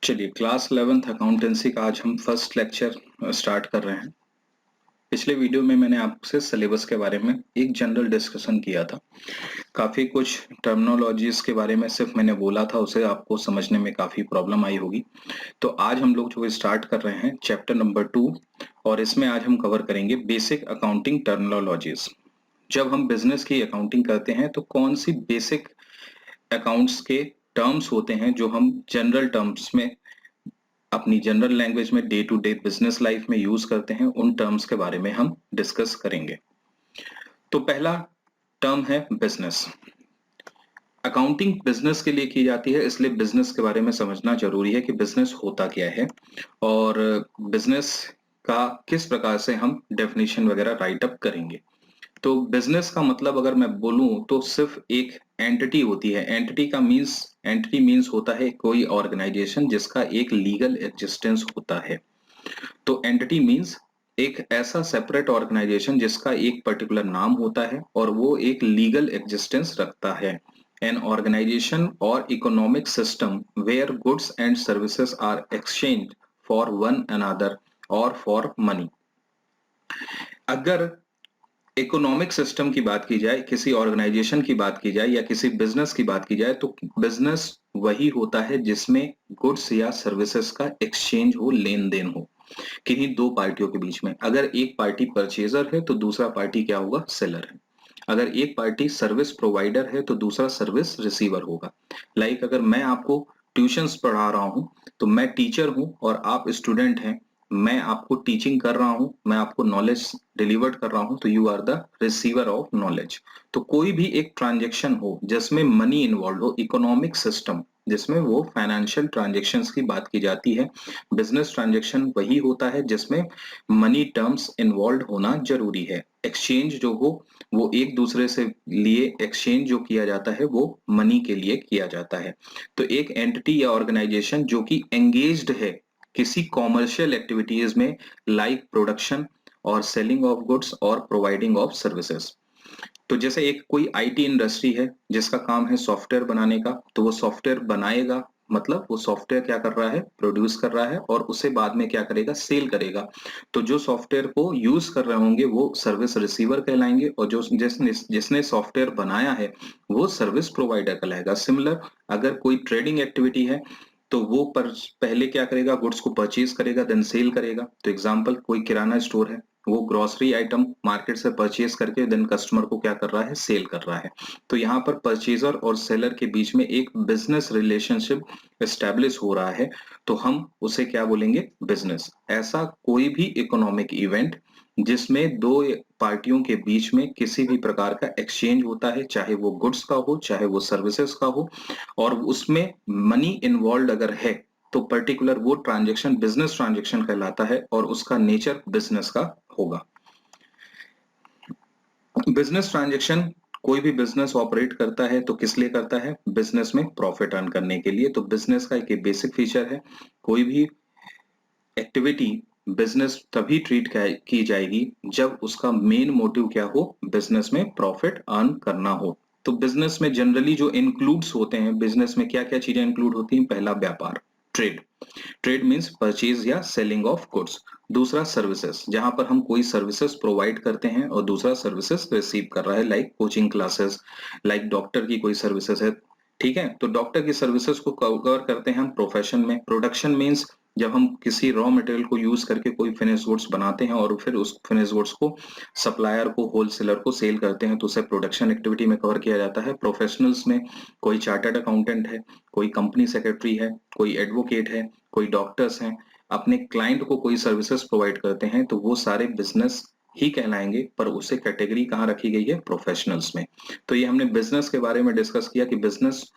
चलिए class 11th accountancy का आज हम फर्स्ट लेक्चर स्टार्ट कर रहे हैं। पिछले वीडियो में मैंने आपसे सिलेबस के बारे में एक जनरल डिस्कशन किया था। काफ़ी कुछ टर्मिनोलॉजीज के बारे में सिर्फ मैंने बोला था, उसे आपको समझने में काफ़ी प्रॉब्लम आई होगी। तो आज हम लोग जो स्टार्ट कर रहे हैं चैप्टर नंबर 2 और इसमें आज हम कवर करेंगे बेसिक अकाउंटिंग टर्मिनोलॉजीज। जब हम बिजनेस की अकाउंटिंग करते हैं तो कौन सी बेसिक अकाउंट्स के टर्म्स होते हैं जो हम जनरल टर्म्स में अपनी जनरल लैंग्वेज में day to day business life में यूज करते हैं, उन टर्म्स के बारे में हम डिस्कस करेंगे। तो पहला टर्म है बिजनेस। अकाउंटिंग बिजनेस के लिए की जाती है, इसलिए बिजनेस के बारे में समझना जरूरी है कि बिजनेस होता क्या है और बिजनेस का किस प्रकार से हम डेफिनेशन वगैरह राइट अप करेंगे। तो बिजनेस का मतलब अगर मैं बोलूं तो सिर्फ एक एंटिटी होती है। एंटिटी मींस होता है कोई ऑर्गेनाइजेशन जिसका एक लीगल एग्जिस्टेंस होता है। तो एंटिटी मींस एक ऐसा सेपरेट ऑर्गेनाइजेशन जिसका एक पर्टिकुलर नाम होता है और वो एक लीगल एग्जिस्टेंस रखता है। An organization or economic system where goods and services are exchange for one another or for money. अगर इकोनॉमिक सिस्टम की बात की जाए, किसी ऑर्गेनाइजेशन की बात की जाए या किसी बिजनेस की बात की जाए, तो बिजनेस वही होता है जिसमें गुड्स या सर्विसेज का एक्सचेंज हो, लेन देन हो किन्हीं दो पार्टियों के बीच में। अगर एक पार्टी परचेजर है तो दूसरा पार्टी क्या होगा? सेलर है। अगर एक पार्टी सर्विस प्रोवाइडर है तो दूसरा सर्विस रिसीवर होगा। अगर मैं आपको ट्यूशंस पढ़ा रहा हूं तो मैं टीचर हूं और आप स्टूडेंट हैं, मैं आपको टीचिंग कर रहा हूं, मैं आपको नॉलेज डिलीवर्ड कर रहा हूं, तो you are the receiver of knowledge. तो कोई भी एक ट्रांजेक्शन हो जिसमें मनी इन्वॉल्व हो, इकोनॉमिक सिस्टम जिसमें वो फाइनेंशियल ट्रांजेक्शन्स की बात की जाती है, बिजनेस ट्रांजेक्शन वही होता है जिसमें मनी टर्म्स इन्वॉल्व होना जरूरी है। एक्सचेंज जो हो वो एक दूसरे से लिए एक्सचेंज जो किया जाता है वो मनी के लिए किया जाता है। तो एक एंटिटी या ऑर्गेनाइजेशन जो कि एंगेज्ड है किसी कॉमर्शियल एक्टिविटीज में, लाइक प्रोडक्शन और सेलिंग ऑफ गुड्स और प्रोवाइडिंग ऑफ सर्विसेज। तो जैसे एक कोई आईटी इंडस्ट्री है जिसका काम है सॉफ्टवेयर बनाने का, तो वो सॉफ्टवेयर बनाएगा, मतलब वो सॉफ्टवेयर क्या कर रहा है? प्रोड्यूस कर रहा है और उसे बाद में क्या करेगा? सेल करेगा। तो जो सॉफ्टवेयर को यूज कर रहे होंगे वो सर्विस रिसीवर कहलाएंगे और जो जिसने जिसने सॉफ्टवेयर बनाया है वो सर्विस प्रोवाइडर कहलाएगा। सिमिलर अगर कोई ट्रेडिंग एक्टिविटी है तो वो पहले क्या करेगा? गुड्स को परचेज करेगा, देन सेल करेगा। तो एग्जाम्पल, कोई किराना स्टोर है, वो ग्रोसरी आइटम मार्केट से परचेज करके देन कस्टमर को क्या कर रहा है? सेल कर रहा है। तो यहाँ पर परचेजर और सेलर के बीच में एक बिजनेस रिलेशनशिप एस्टेब्लिश हो रहा है, तो हम उसे क्या बोलेंगे? बिजनेस। ऐसा कोई भी इकोनॉमिक इवेंट जिसमें दो पार्टियों के बीच में किसी भी प्रकार का एक्सचेंज होता है, चाहे वो गुड्स का हो चाहे वो सर्विसेज का हो, और उसमें मनी इन्वॉल्व अगर है तो पर्टिकुलर वो ट्रांजेक्शन बिजनेस ट्रांजेक्शन कहलाता है और उसका नेचर बिजनेस का होगा। बिजनेस ट्रांजेक्शन, कोई भी बिजनेस ऑपरेट करता है तो किस लिए करता है? बिजनेस में प्रॉफिट अर्न करने के लिए। तो बिजनेस का एक बेसिक फीचर है, कोई भी एक्टिविटी बिजनेस तभी ट्रीट की जाएगी जब उसका मेन मोटिव क्या हो? बिजनेस में प्रॉफिट अर्न करना हो। तो बिजनेस में जनरली जो इंक्लूड्स होते हैं, बिजनेस में क्या क्या चीजें इंक्लूड होती हैं? पहला, व्यापार, ट्रेड। ट्रेड मीन्स परचेज या सेलिंग ऑफ गुड्स। दूसरा, सर्विसेज, जहां पर हम कोई सर्विसेज प्रोवाइड करते हैं और दूसरा सर्विसेज रिसीव कर रहा है, like coaching classes, like doctor की कोई सर्विसेज है। ठीक है, तो डॉक्टर की सर्विसेज को कवर करते हैं हम प्रोफेशन में। प्रोडक्शन मीन्स जब हम किसी रॉ मटेरियल को यूज करके कोई फिनिश गुड्स बनाते हैं और फिर उस फिनिश गुड्स को सप्लायर को, होलसेलर को सेल करते हैं, तो उसे प्रोडक्शन एक्टिविटी में कवर किया जाता है। प्रोफेशनल्स में कोई चार्टर्ड अकाउंटेंट है, कोई कंपनी सेक्रेटरी है, कोई एडवोकेट है, कोई डॉक्टर्स हैं, अपने क्लाइंट को कोई सर्विसेज प्रोवाइड करते हैं, तो वो सारे बिजनेस ही कहलाएंगे, पर उसे कैटेगरी कहाँ रखी गई है? प्रोफेशनल्स में। तो ये हमने बिजनेस के बारे में डिस्कस किया कि बिजनेस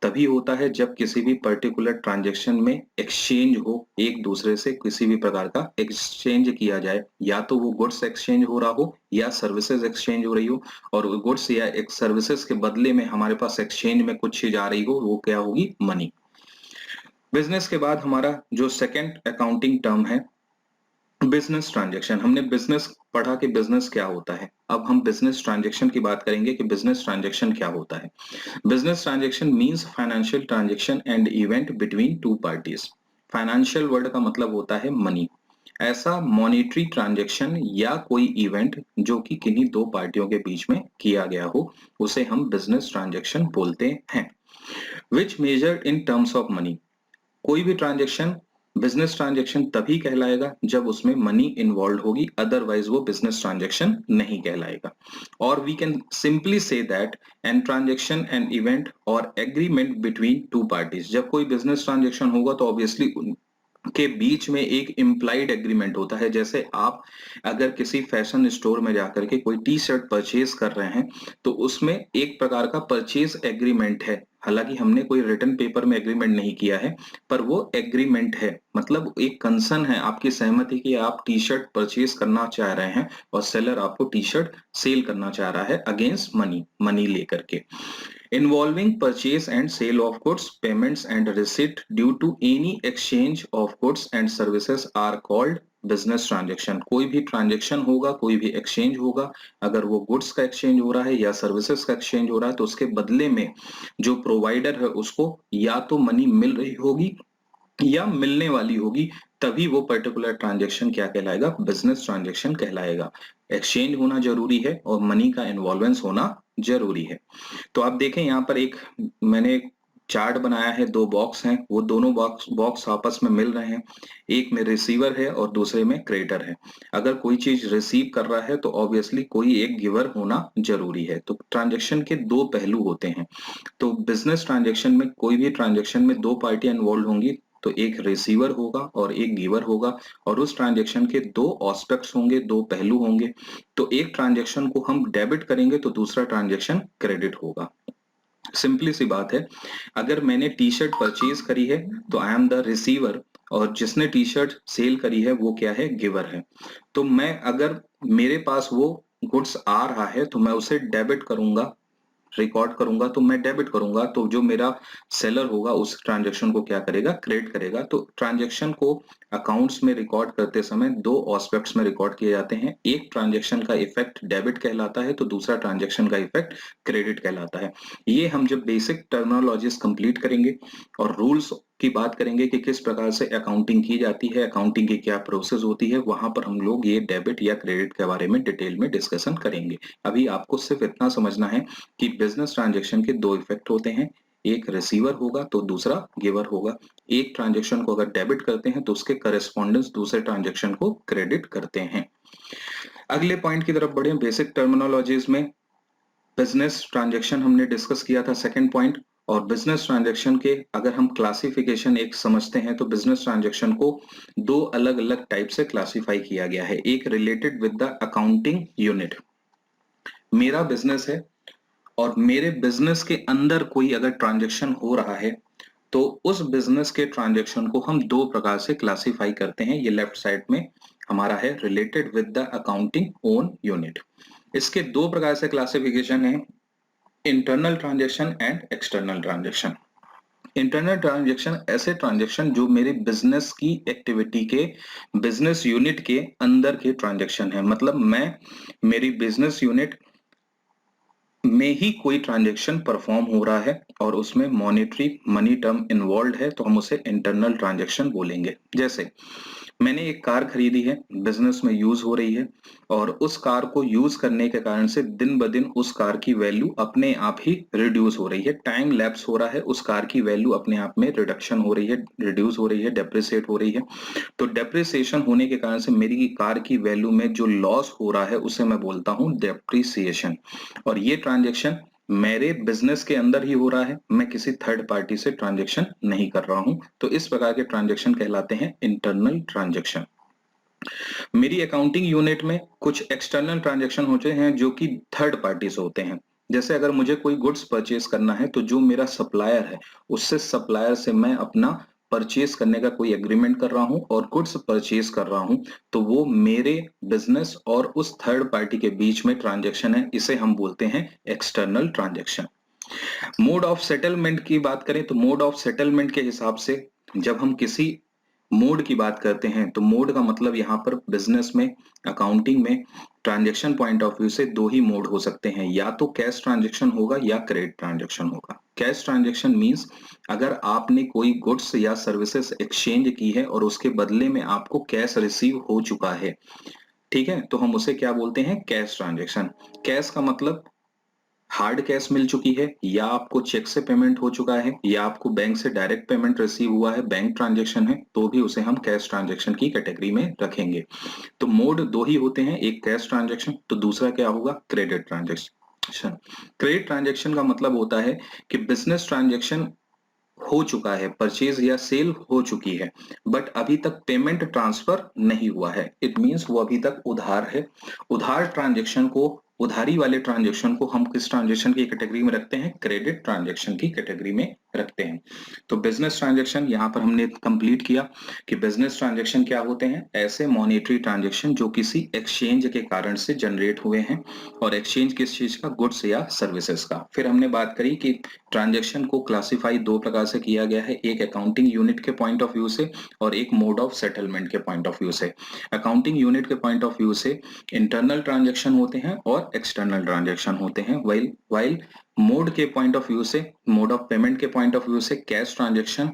तभी होता है जब किसी भी पर्टिकुलर ट्रांजेक्शन में एक्सचेंज हो, एक दूसरे से किसी भी प्रकार का एक्सचेंज किया जाए, या तो वो गुड्स एक्सचेंज हो रहा हो या सर्विसेज एक्सचेंज हो रही हो, और गुड्स या एक सर्विसेज के बदले में हमारे पास एक्सचेंज में कुछ चीज आ रही हो, वो क्या होगी? मनी। बिजनेस के बाद हमारा जो सेकंड अकाउंटिंग टर्म है बिजनेस ट्रांजैक्शन, हमने बिजनेस पढ़ा कि बिजनेस क्या होता है। अब हम बिजनेस ट्रांजैक्शन की बात करेंगे कि बिजनेस ट्रांजैक्शन क्या होता है। Business transaction means financial transaction and event between two parties. Financial word का मतलब होता है मनी। ऐसा मॉनेटरी ट्रांजैक्शन या कोई इवेंट जो कि किन्हीं दो पार्टियों के बीच में किया गया हो, उसे हम बिजनेस ट्रांजैक्शन बोलते हैं। Which measured in terms of money. कोई भी ट्रांजैक्शन बिजनेस ट्रांजैक्शन तभी कहलाएगा जब उसमें मनी इन्वॉल्व होगी, अदरवाइज वो बिजनेस ट्रांजैक्शन नहीं कहलाएगा। और we can simply say that an transaction an event or agreement between two parties. जब कोई बिजनेस ट्रांजैक्शन होगा तो ऑब्वियसली के बीच में एक इम्प्लाइड एग्रीमेंट होता है। जैसे आप अगर किसी फैशन स्टोर में जाकर के कोई टी शर्ट परचेज कर रहे हैं तो उसमें एक प्रकार का परचेज एग्रीमेंट है। हालांकि हमने कोई रिटन पेपर में एग्रीमेंट नहीं किया है, पर वो एग्रीमेंट है, मतलब एक कंसर्न है, आपकी सहमति कि आप टी शर्ट परचेज करना चाह रहे हैं और सेलर आपको टी शर्ट सेल करना चाह रहा है अगेंस्ट मनी लेकर के। Involving purchase and sale of goods, payments and receipt due to any exchange of goods and services are called business transaction. कोई भी ट्रांजेक्शन होगा, कोई भी एक्सचेंज होगा, अगर वो गुड्स का एक्सचेंज हो रहा है या सर्विसेज का एक्सचेंज हो रहा है तो उसके बदले में जो प्रोवाइडर है उसको या तो मनी मिल रही होगी या मिलने वाली होगी, तभी वो पर्टिकुलर ट्रांजेक्शन क्या कहलाएगा, बिजनेस ट्रांजेक्शन कहलाएगा। एक्सचेंज होना जरूरी है और मनी का इन्वॉल्वेंस होना जरूरी है। तो आप देखें यहाँ पर एक मैंने चार्ट बनाया है, दो बॉक्स हैं, वो दोनों बॉक्स बॉक्स आपस में मिल रहे हैं। एक में रिसीवर है और दूसरे में क्रेडिटर है। अगर कोई चीज रिसीव कर रहा है तो ऑब्वियसली कोई एक गिवर होना जरूरी है। तो ट्रांजेक्शन के दो पहलू होते हैं। तो बिजनेस ट्रांजेक्शन में कोई भी ट्रांजेक्शन में दो पार्टियां इन्वॉल्व होंगी, तो एक रिसीवर होगा और एक गिवर होगा, और उस ट्रांजेक्शन के दो ऑस्पेक्ट्स होंगे, दो पहलू होंगे। तो एक ट्रांजेक्शन को हम डेबिट करेंगे तो दूसरा ट्रांजेक्शन क्रेडिट होगा। सिंपली सी बात है, अगर मैंने टी शर्ट परचेज करी है तो आई एम द रिसीवर, और जिसने टी शर्ट सेल करी है वो क्या है, गिवर है। तो मैं अगर मेरे पास वो गुड्स आ रहा है तो मैं उसे डेबिट करूंगा, रिकॉर्ड करूंगा, तो मैं डेबिट करूंगा, तो जो मेरा सेलर होगा उस ट्रांजेक्शन को क्या करेगा, क्रेडिट करेगा। तो ट्रांजेक्शन को अकाउंट्स में रिकॉर्ड करते समय दो ऑस्पेक्ट्स में रिकॉर्ड किए जाते हैं। एक ट्रांजेक्शन का इफेक्ट डेबिट कहलाता है तो दूसरा ट्रांजेक्शन का इफेक्ट क्रेडिट कहलाता है। ये हम जब बेसिक टर्मिनोलॉजीज कंप्लीट करेंगे और रूल्स की बात करेंगे कि किस प्रकार से अकाउंटिंग की जाती है, अकाउंटिंग की क्या प्रोसेस होती है, वहां पर हम लोग ये डेबिट या क्रेडिट के बारे में डिटेल में डिस्कशन करेंगे। अभी आपको सिर्फ इतना समझना है कि बिजनेस ट्रांजैक्शन के दो इफेक्ट होते हैं, एक रिसीवर होगा तो दूसरा गिवर होगा। एक ट्रांजैक्शन को अगर डेबिट करते हैं तो उसके करस्पॉन्डेंस दूसरे ट्रांजैक्शन को क्रेडिट करते हैं। अगले पॉइंट की तरफ बढ़े, बेसिक टर्मिनोलॉजीज में बिजनेस ट्रांजैक्शन हमने डिस्कस किया था, सेकंड पॉइंट। और बिजनेस ट्रांजैक्शन के अगर हम क्लासिफिकेशन एक समझते हैं तो बिजनेस ट्रांजैक्शन को दो अलग अलग टाइप से क्लासिफाई किया गया है। एक related with the accounting unit. मेरा बिजनेस है और मेरे बिजनेस के अंदर कोई अगर ट्रांजैक्शन हो रहा है तो उस बिजनेस के ट्रांजैक्शन को हम दो प्रकार से क्लासिफाई करते हैं। ये लेफ्ट साइड में हमारा है related with the accounting own unit. इसके दो प्रकार से क्लासिफिकेशन है, internal transaction and external transaction. Internal transaction ऐसे ट्रांजैक्शन जो मेरे बिजनेस की एक्टिविटी के, बिजनेस यूनिट के अंदर के ट्रांजैक्शन है। मतलब मैं मेरी बिजनेस यूनिट में ही कोई ट्रांजैक्शन परफॉर्म हो रहा है और उसमें मॉनेटरी मनी टर्म इन्वॉल्व है तो हम उसे इंटरनल ट्रांजैक्शन बोलेंगे। जैसे मैंने एक कार खरीदी है, बिजनेस में यूज हो रही है, और उस कार को यूज करने के कारण से दिन ब दिन उस कार की वैल्यू अपने आप ही रिड्यूस हो रही है, टाइम लैप्स हो रहा है, उस कार की वैल्यू अपने आप में रिडक्शन हो रही है, रिड्यूस हो रही है, डेप्रिसिएट हो रही है। तो डेप्रिसिएशन होने के कारण से मेरी कार की वैल्यू में जो लॉस हो रहा है उसे मैं बोलता हूं डेप्रिसिएशन। और ये ट्रांजेक्शन मेरे बिजनेस के अंदर ही हो रहा है, मैं किसी थर्ड पार्टी से ट्रांजेक्शन नहीं कर रहा हूं। तो इस प्रकार के ट्रांजेक्शन कहलाते हैं इंटरनल ट्रांजेक्शन। मेरी अकाउंटिंग यूनिट में कुछ एक्सटर्नल ट्रांजेक्शन होते हैं जो कि थर्ड पार्टी से होते हैं। जैसे अगर मुझे कोई गुड्स परचेज करना है तो जो मेरा सप्लायर है उससे सप्लायर से मैं अपना परचेज करने का कोई एग्रीमेंट कर रहा हूं और गुड्स परचेज कर रहा हूं, तो वो मेरे बिजनेस और उस थर्ड पार्टी के बीच में ट्रांजेक्शन है, इसे हम बोलते हैं external transaction. Mode of settlement की बात करें तो मोड ऑफ सेटलमेंट के हिसाब से जब हम किसी मोड की बात करते हैं तो मोड का मतलब यहाँ पर बिजनेस में, अकाउंटिंग में, ट्रांजैक्शन पॉइंट ऑफ व्यू से दो ही मोड हो सकते हैं, या तो कैश ट्रांजैक्शन होगा या क्रेडिट ट्रांजैक्शन होगा। कैश ट्रांजैक्शन मींस अगर आपने कोई गुड्स या सर्विसेज एक्सचेंज की है और उसके बदले में आपको कैश रिसीव हो चुका है, ठीक है, तो हम उसे क्या बोलते हैं, कैश ट्रांजैक्शन। कैश का मतलब हार्ड कैश मिल चुकी है, या आपको चेक से पेमेंट हो चुका है, या आपको बैंक से डायरेक्ट पेमेंट रिसीव हुआ है, बैंक ट्रांजैक्शन है, तो भी उसे हम कैश ट्रांजैक्शन की कैटेगरी में रखेंगे। तो मोड दो ही होते हैं, एक कैश ट्रांजैक्शन तो दूसरा क्या होगा, क्रेडिट ट्रांजैक्शन। क्रेडिट ट्रांजैक्शन का मतलब होता है कि बिजनेस ट्रांजैक्शन हो चुका है, परचेज या सेल हो चुकी है, बट अभी तक पेमेंट ट्रांसफर नहीं हुआ है। इट मींस वो अभी तक उधार है। उधार ट्रांजैक्शन को, उधारी वाले ट्रांजैक्शन को हम किस ट्रांजैक्शन की कैटेगरी में रखते हैं, क्रेडिट ट्रांजैक्शन की कैटेगरी में रखते हैं। तो बिजनेस ट्रांजैक्शन यहां पर हमने कंप्लीट किया कि बिजनेस ट्रांजैक्शन क्या होते हैं, ऐसे मॉनेटरी ट्रांजैक्शन जो किसी एक्सचेंज के कारण से जनरेट हुए हैं, और एक्सचेंज किस चीज का, गुड्स या सर्विसेज का। फिर हमने बात करी कि ट्रांजैक्शन को क्लासिफाई दो प्रकार से किया गया है, एक अकाउंटिंग यूनिट के पॉइंट ऑफ व्यू से और एक मोड ऑफ सेटलमेंट के पॉइंट ऑफ व्यू से। अकाउंटिंग यूनिट के पॉइंट ऑफ व्यू से इंटरनल ट्रांजैक्शन होते हैं और एक्सटर्नल ट्रांजैक्शन होते हैं, वाइल मोड के पॉइंट ऑफ व्यू से, मोड ऑफ पेमेंट के पॉइंट ऑफ व्यू से कैश ट्रांजैक्शन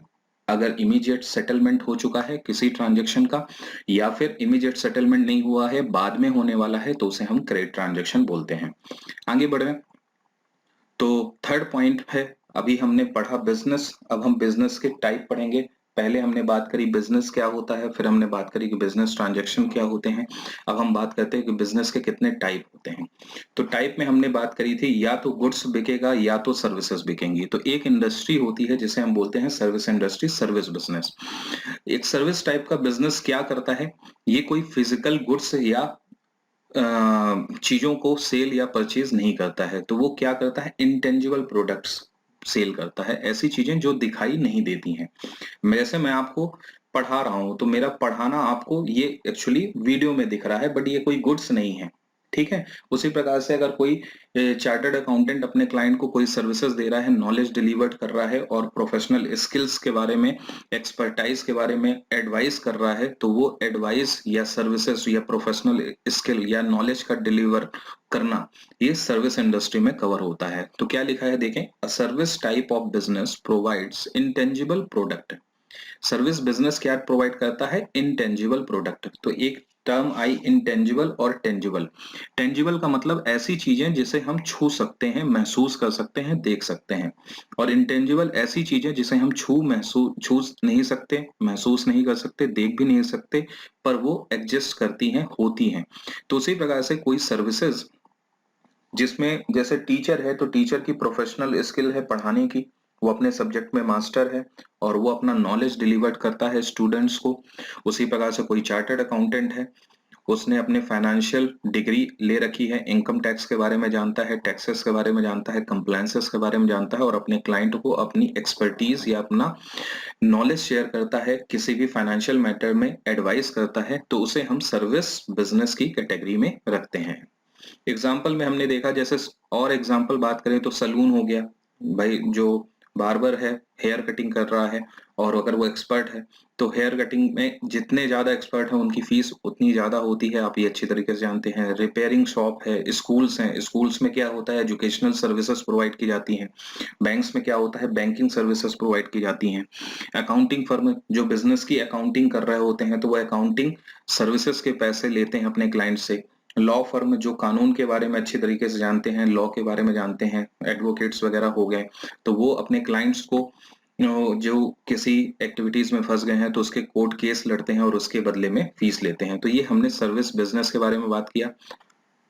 अगर इमीडिएट सेटलमेंट हो चुका है किसी ट्रांजैक्शन का, या फिर इमीडिएट सेटलमेंट नहीं हुआ है, बाद में होने वाला है, तो उसे हम क्रेडिट ट्रांजैक्शन बोलते हैं। आगे बढ़े तो थर्ड पॉइंट है, अभी हमने पढ़ा बिजनेस, अब हम बिजनेस के टाइप पढ़ेंगे। पहले हमने बात करी बिजनेस क्या होता है, फिर हमने बात करी कि बिजनेस ट्रांजैक्शन क्या होते हैं। अब हम बात करते हैं कि बिजनेस के कितने टाइप होते हैं। तो टाइप में हमने बात करी थी, या तो गुड्स बिकेगा या तो सर्विसेज बिकेंगी। तो एक इंडस्ट्री होती है जिसे हम बोलते हैं सर्विस इंडस्ट्री, सर्विस बिजनेस। एक सर्विस टाइप का बिजनेस क्या करता है, ये कोई फिजिकल गुड्स या चीजों को सेल या परचेज नहीं करता है, तो वो क्या करता है, इंटेंजिबल प्रोडक्ट्स सेल करता है, ऐसी चीजें जो दिखाई नहीं देती हैं। जैसे मैं आपको पढ़ा रहा हूं तो मेरा पढ़ाना आपको ये एक्चुअली वीडियो में दिख रहा है, बट ये कोई गुड्स नहीं है, ठीक है। उसी प्रकार से अगर कोई चार्टर्ड अकाउंटेंट अपने क्लाइंट को कोई सर्विसेज दे रहा है, नॉलेज डिलीवर्ड कर रहा है और प्रोफेशनल स्किल्स के बारे में, एक्सपर्टाइज के बारे में एडवाइस कर रहा है, तो वो एडवाइस या सर्विसेज या प्रोफेशनल स्किल या नॉलेज का डिलीवर करना, ये सर्विस इंडस्ट्री में कवर होता है। तो क्या लिखा है देखें, a service type of business provides intangible product. Service business क्या प्रोवाइड करता है, इंटेंजिबल प्रोडक्ट। तो एक टर्म आई इंटेंजिबल और टेंजिबल। टेंजिबल का मतलब ऐसी चीजें जिसे हम छू सकते हैं, महसूस कर सकते हैं, देख सकते हैं, और इंटेंजिबल ऐसी चीजें जिसे हम छू नहीं सकते, महसूस नहीं कर सकते, देख भी नहीं सकते, पर वो एग्जिस्ट करती हैं, होती हैं। तो उसी प्रकार से कोई सर्विसेज जिसमें जैसे टीचर है तो टीचर की प्रोफेशनल स्किल है पढ़ाने की, वो अपने सब्जेक्ट में मास्टर है और वो अपना नॉलेज डिलीवर करता है स्टूडेंट्स को। उसी प्रकार से कोई चार्टर्ड अकाउंटेंट है, उसने अपने फाइनेंशियल डिग्री ले रखी है, इनकम टैक्स के बारे में जानता है, टैक्सेस के बारे में जानता है, कंप्लायंसेस के बारे में जानता है, और अपने क्लाइंट को अपनी एक्सपर्टीज या अपना नॉलेज शेयर करता है, किसी भी फाइनेंशियल मैटर में एडवाइस करता है, तो उसे हम सर्विस बिजनेस की कैटेगरी में रखते हैं। एग्जाम्पल में हमने देखा, जैसे और एग्जाम्पल बात करें तो सलून हो गया, भाई जो बार्बर है हेयर कटिंग कर रहा है, और अगर वो एक्सपर्ट है तो हेयर कटिंग में जितने ज्यादा एक्सपर्ट हैं उनकी फीस उतनी ज्यादा होती है, आप ये अच्छी तरीके से जानते हैं। रिपेयरिंग शॉप है, स्कूल्स हैं, स्कूल्स में क्या होता है, एजुकेशनल सर्विसेज प्रोवाइड की जाती हैं। बैंक्स में क्या होता है, बैंकिंग सर्विसेज प्रोवाइड की जाती हैं। अकाउंटिंग फर्म जो बिजनेस की अकाउंटिंग कर रहे होते हैं तो वो अकाउंटिंग सर्विसेज के पैसे लेते हैं अपने क्लाइंट से। लॉ फर्म जो कानून के बारे में अच्छी तरीके से जानते हैं, लॉ के बारे में जानते हैं, एडवोकेट्स वगैरह हो गए, तो वो अपने क्लाइंट्स को जो किसी एक्टिविटीज में फंस गए हैं तो उसके कोर्ट केस लड़ते हैं और उसके बदले में फीस लेते हैं। तो ये हमने सर्विस बिजनेस के बारे में बात किया।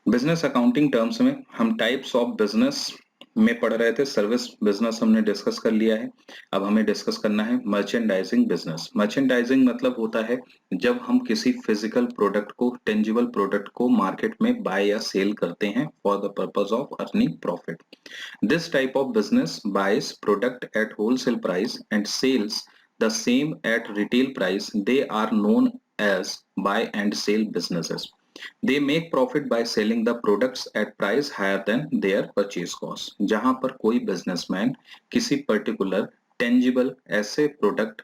बिजनेस अकाउंटिंग टर्म्स में हम टाइप्स ऑफ बिजनेस में पढ़ रहे थे, सर्विस बिजनेस हमने डिस्कस कर लिया है। अब हमें डिस्कस करना है मर्चेंडाइजिंग बिजनेस। मर्चेंडाइजिंग मतलब होता है जब हम किसी फिजिकल प्रोडक्ट को, टेंजिबल प्रोडक्ट को मार्केट में बाय या सेल करते हैं for the purpose of earning profit. This type of business buys product at wholesale price and sells the same at retail price. They are known as buy and sell businesses. They make profit by selling the products at price higher than their purchase cost। जहां पर कोई businessman किसी particular tangible ऐसे product,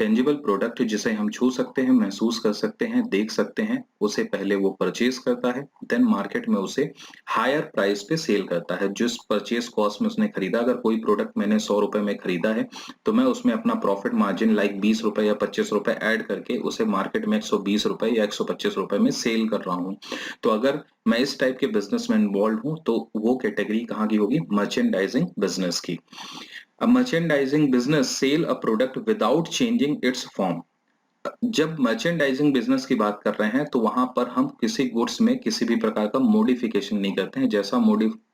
tangible product जिसे हम छू सकते हैं, महसूस कर सकते हैं, देख सकते हैं, उसे पहले वो परचेज करता है, देन मार्केट में उसे हायर प्राइस पे सेल करता है। जिस परचेज कॉस्ट में उसने खरीदा, अगर कोई प्रोडक्ट मैंने 100 रुपए में खरीदा है तो मैं उसमें अपना प्रॉफिट मार्जिन लाइक 20 रुपए या 25 रुपए ऐड करके उसे मार्केट में 120 रुपए या 125 रुपए में सेल कर रहा हूँ। तो अगर मैं इस टाइप के बिजनेस में इन्वॉल्व हूँ तो वो कैटेगरी कहाँ की होगी? मर्चेंडाइजिंग बिजनेस की। अब merchandising business sell a product without changing its form. जब मर्चेंडाइजिंग बिजनेस की बात कर रहे हैं तो वहां पर हम किसी गुड्स में किसी भी प्रकार का मॉडिफिकेशन नहीं करते हैं। जैसा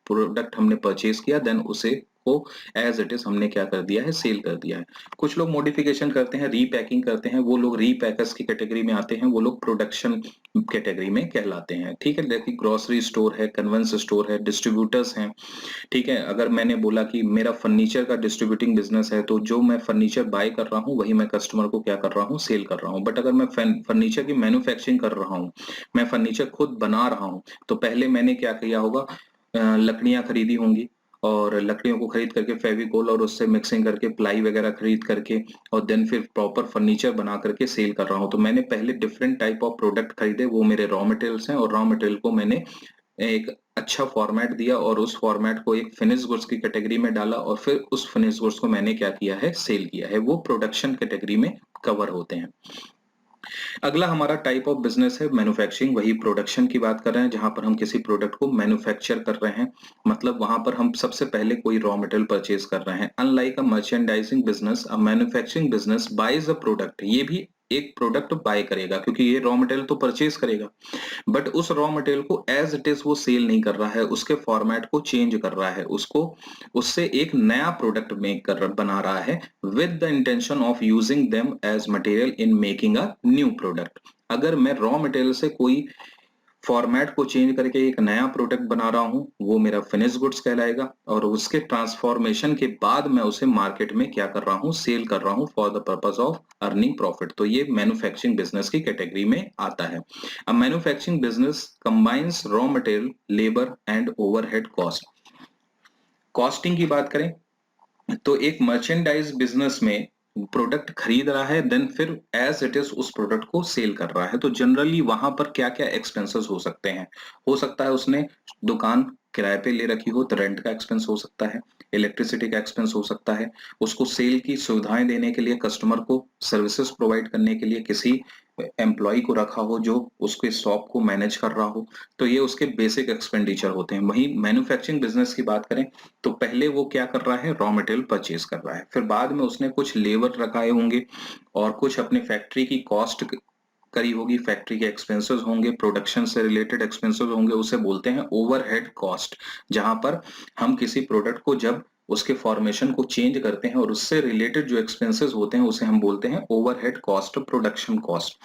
प्रोडक्ट हमने परचेज किया देन उसे को एज इट इज हमने क्या कर दिया है? सेल कर दिया है। कुछ लोग मॉडिफिकेशन करते हैं, रीपैकिंग करते हैं, वो लोग रीपैकर्स की कैटेगरी में आते हैं, वो लोग प्रोडक्शन कैटेगरी में कहलाते हैं। ठीक है, जैसे ग्रोसरी स्टोर है, कन्वेंस स्टोर है, डिस्ट्रीब्यूटर्स हैं। ठीक है, अगर मैंने बोला कि मेरा फर्नीचर का डिस्ट्रीब्यूटिंग बिजनेस है तो जो मैं फर्नीचर बाय कर रहा हूँ वही मैं कस्टमर को क्या कर रहा हूँ? सेल कर रहा हूँ। बट अगर मैं फर्नीचर की मैन्युफैक्चरिंग कर रहा हूँ, मैं फर्नीचर खुद बना रहा हूँ, तो पहले मैंने क्या किया होगा? लकड़ियां खरीदी होंगी और लकड़ियों को खरीद करके फेविकोल और उससे मिक्सिंग करके प्लाई वगैरह खरीद करके और देन फिर प्रॉपर फर्नीचर बना करके सेल कर रहा हूँ। तो मैंने पहले डिफरेंट टाइप ऑफ प्रोडक्ट खरीदे, वो मेरे रॉ मटेरियल्स हैं, और रॉ मटेरियल को मैंने एक अच्छा फॉर्मेट दिया और उस फॉर्मेट को एक फिनिश गुड्स की कैटेगरी में डाला और फिर उस फिनिश गुड्स को मैंने क्या किया है? सेल किया है। वो प्रोडक्शन कैटेगरी में कवर होते हैं। अगला हमारा टाइप ऑफ बिजनेस है मैन्युफैक्चरिंग। वही प्रोडक्शन की बात कर रहे हैं जहां पर हम किसी प्रोडक्ट को मैन्युफैक्चर कर रहे हैं, मतलब वहां पर हम सबसे पहले कोई रॉ मटेरियल परचेज कर रहे हैं। Unlike a merchandising business, a manufacturing business buys a product. ये भी एक प्रोडक्ट बाय करेगा क्योंकि ये रॉ मटेरियल तो परचेज करेगा, बट उस रॉ मटेरियल को एज इट इज वो सेल नहीं कर रहा है, उसके फॉर्मेट को चेंज कर रहा है, उसको उससे एक नया प्रोडक्ट मेक कर बना रहा है with the intention of using them as material in making a new product. अगर मैं रॉ मटेरियल से कोई फॉर्मेट को चेंज करके एक नया प्रोडक्ट बना रहा हूं, वो मेरा फिनिश गुड्स कहलाएगा और उसके ट्रांसफॉर्मेशन के बाद मैं उसे मार्केट में क्या कर रहा हूं? सेल कर रहा हूं for the purpose of earning profit. तो ये मैन्युफैक्चरिंग बिजनेस की कैटेगरी में आता है। अब manufacturing business combines raw material, labour and overhead cost. Costing की बात करें तो एक मर्चेंडाइज बिजनेस में प्रोडक्ट खरीद रहा है देन फिर एज इट इज उस प्रोडक्ट को सेल कर रहा है। तो जनरली वहां पर क्या क्या एक्सपेंसेस हो सकते हैं? हो सकता है उसने दुकान किराए पे ले रखी हो तो रेंट का एक्सपेंस हो सकता है, इलेक्ट्रिसिटी का एक्सपेंस हो सकता है, उसको सेल की सुविधाएं देने के लिए, कस्टमर को सर्विसेज प्रोवाइड करने के लिए किसी एम्प्लॉय को रखा हो जो उसके शॉप को मैनेज कर रहा हो। तो ये उसके बेसिक एक्सपेंडिचर होते हैं। वहीं मैन्युफैक्चरिंग बिजनेस की बात करें तो पहले वो क्या कर रहा है? रॉ मटेरियल परचेज कर रहा है, फिर बाद में उसने कुछ लेबर रखाए होंगे और कुछ अपनी फैक्ट्री की कॉस्ट करी होगी, फैक्ट्री के एक्सपेंसेस होंगे, प्रोडक्शन से रिलेटेड एक्सपेंसेस होंगे, उसे बोलते हैं ओवरहेड कॉस्ट। जहां पर हम किसी प्रोडक्ट को जब उसके फॉर्मेशन को चेंज करते हैं और उससे रिलेटेड जो एक्सपेंसेस होते हैं उसे हम बोलते हैं ओवरहेड कॉस्ट, प्रोडक्शन कॉस्ट।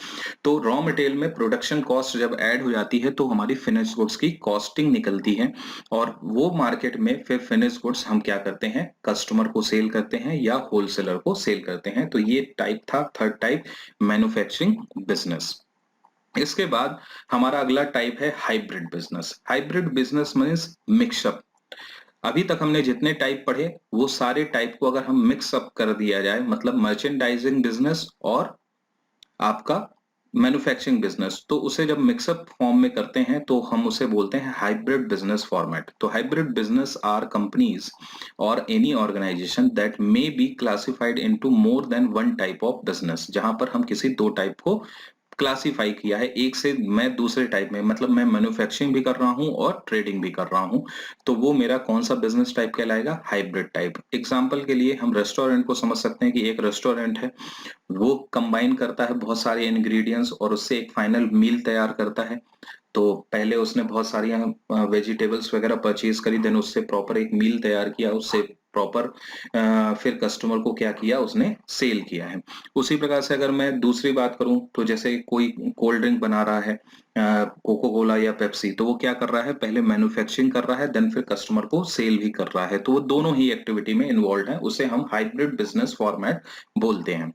तो रॉ मटेरियल में प्रोडक्शन कॉस्ट जब ऐड हो जाती है तो हमारी फिनिश गुड्स की कॉस्टिंग निकलती है और वो मार्केट में फिर फिनिश गुड्स हम क्या करते हैं? कस्टमर को सेल करते हैं या होलसेलर को सेल करते हैं। तो ये टाइप था, थर्ड टाइप, मैन्युफैक्चरिंग बिजनेस। इसके बाद हमारा अगला टाइप है hybrid business. Hybrid business means mix up. अभी तक हमने जितने टाइप पढ़े वो सारे टाइप को अगर हम मिक्सअप कर दिया जाए, मतलब मर्चेंडाइजिंग बिजनेस और आपका मैन्युफैक्चरिंग बिजनेस, तो उसे जब मिक्सअप फॉर्म में करते हैं तो हम उसे बोलते हैं हाइब्रिड बिजनेस फॉर्मेट। तो hybrid business are companies or any organization that may be classified into more than one type of business. जहां पर हम किसी दो टाइप को क्लासिफाई किया है, एक से मैं दूसरे टाइप में, मतलब मैं मैन्युफैक्चरिंग भी कर रहा हूं और ट्रेडिंग भी कर रहा हूं, तो वो मेरा कौन सा बिजनेस टाइप कहलाएगा? Hybrid type. एग्जांपल के लिए हम रेस्टोरेंट को समझ सकते हैं कि एक रेस्टोरेंट है, वो कंबाइन करता है बहुत सारे इंग्रेडिएंट्स और उससे एक फाइनल मील तैयार करता है। तो पहले उसने बहुत सारी वेजिटेबल्स वगैरह परचेज करी, देन उससे प्रॉपर एक मील तैयार किया, उससे प्रॉपर फिर कस्टमर को क्या किया? उसने सेल किया है। उसी प्रकार से अगर मैं दूसरी बात करूं तो जैसे कोई कोल्ड ड्रिंक बना रहा है, कोको कोला या पेप्सी, तो वो क्या कर रहा है? पहले मैन्युफैक्चरिंग कर रहा है देन फिर कस्टमर को सेल भी कर रहा है। तो वो दोनों ही एक्टिविटी में इन्वॉल्व है, उसे हम हाइब्रिड बिजनेस फॉर्मेट बोलते हैं।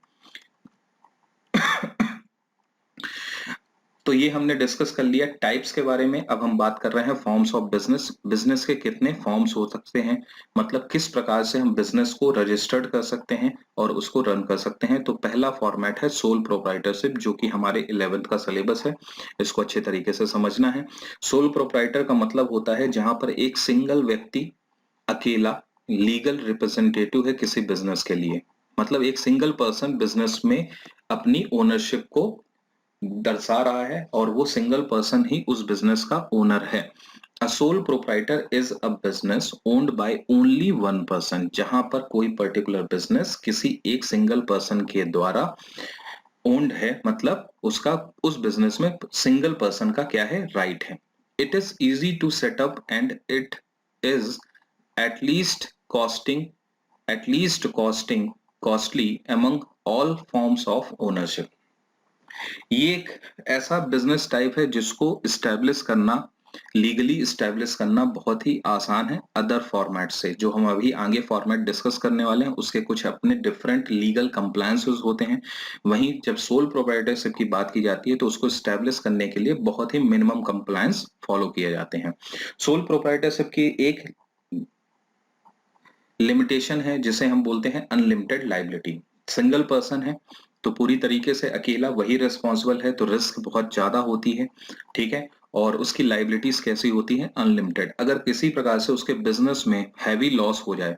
तो ये हमने डिस्कस कर लिया टाइप्स के बारे में। अब हम बात कर रहे हैं फॉर्म्स ऑफ बिजनेस। बिजनेस के कितने फॉर्म्स हो सकते हैं, मतलब किस प्रकार से हम बिजनेस को रजिस्टर्ड कर सकते हैं और उसको रन कर सकते हैं। तो पहला फॉर्मेट है सोल प्रोप्राइटरशिप, जो कि हमारे 11th का सिलेबस है, इसको अच्छे तरीके से समझना है। सोल प्रोप्राइटर का मतलब होता है जहां पर एक सिंगल व्यक्ति अकेला लीगल रिप्रेजेंटेटिव है किसी बिजनेस के लिए, मतलब एक सिंगल पर्सन बिजनेस में अपनी ओनरशिप को दर्शा रहा है और वो सिंगल पर्सन ही उस बिजनेस का ओनर है। A sole proprietor is a business owned by only one person, जहां पर कोई पर्टिकुलर बिजनेस किसी एक सिंगल पर्सन के द्वारा ओन्ड है, मतलब उसका उस बिजनेस में सिंगल पर्सन का क्या है, राइट है। It is easy to set up and it is at least costing costly among all forms of ownership। ये एक ऐसा बिजनेस टाइप है जिसको इस्टेब्लिश करना, लीगली इस्टेब्लिश करना बहुत ही आसान है अदर फॉर्मेट से। जो हम अभी आगे फॉर्मेट डिस्कस करने वाले हैं उसके कुछ अपने डिफरेंट लीगल कंप्लायंसेस होते हैं। वहीं जब सोल प्रोप्राइटरशिप की बात की जाती है तो उसको इस्टेब्लिश करने के लिए बहुत ही मिनिमम कंप्लायंस फॉलो किए जाते हैं। सोल प्रोप्राइटरशिप की एक लिमिटेशन है जिसे हम बोलते हैं अनलिमिटेड लाइबिलिटी। सिंगल पर्सन है तो पूरी तरीके से अकेला वही रिस्पॉन्सिबल है, तो रिस्क बहुत ज्यादा होती है, ठीक है। और उसकी लाइबिलिटीज कैसी होती हैं, अनलिमिटेड। अगर किसी प्रकार से उसके बिजनेस में हैवी लॉस हो जाए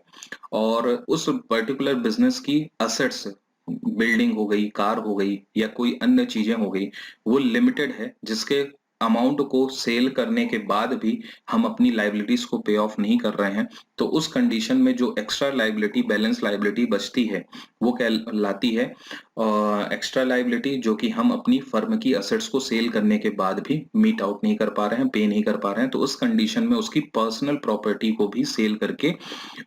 और उस पर्टिकुलर बिजनेस की असेट्स, बिल्डिंग हो गई, कार हो गई या कोई अन्य चीजें हो गई, वो लिमिटेड है, जिसके अमाउंट को सेल करने के बाद भी हम अपनी लाइबिलिटीज को पे ऑफ नहीं कर रहे हैं, तो उस कंडीशन में जो एक्स्ट्रा लाइबिलिटी, बैलेंस लाइबिलिटी बचती है, वो कहलाती है एक्स्ट्रा लाइबिलिटी, जो कि हम अपनी फर्म की असेट्स को सेल करने के बाद भी मीट आउट नहीं कर पा रहे हैं, पे नहीं कर पा रहे हैं। तो उस कंडीशन में उसकी पर्सनल प्रॉपर्टी को भी सेल करके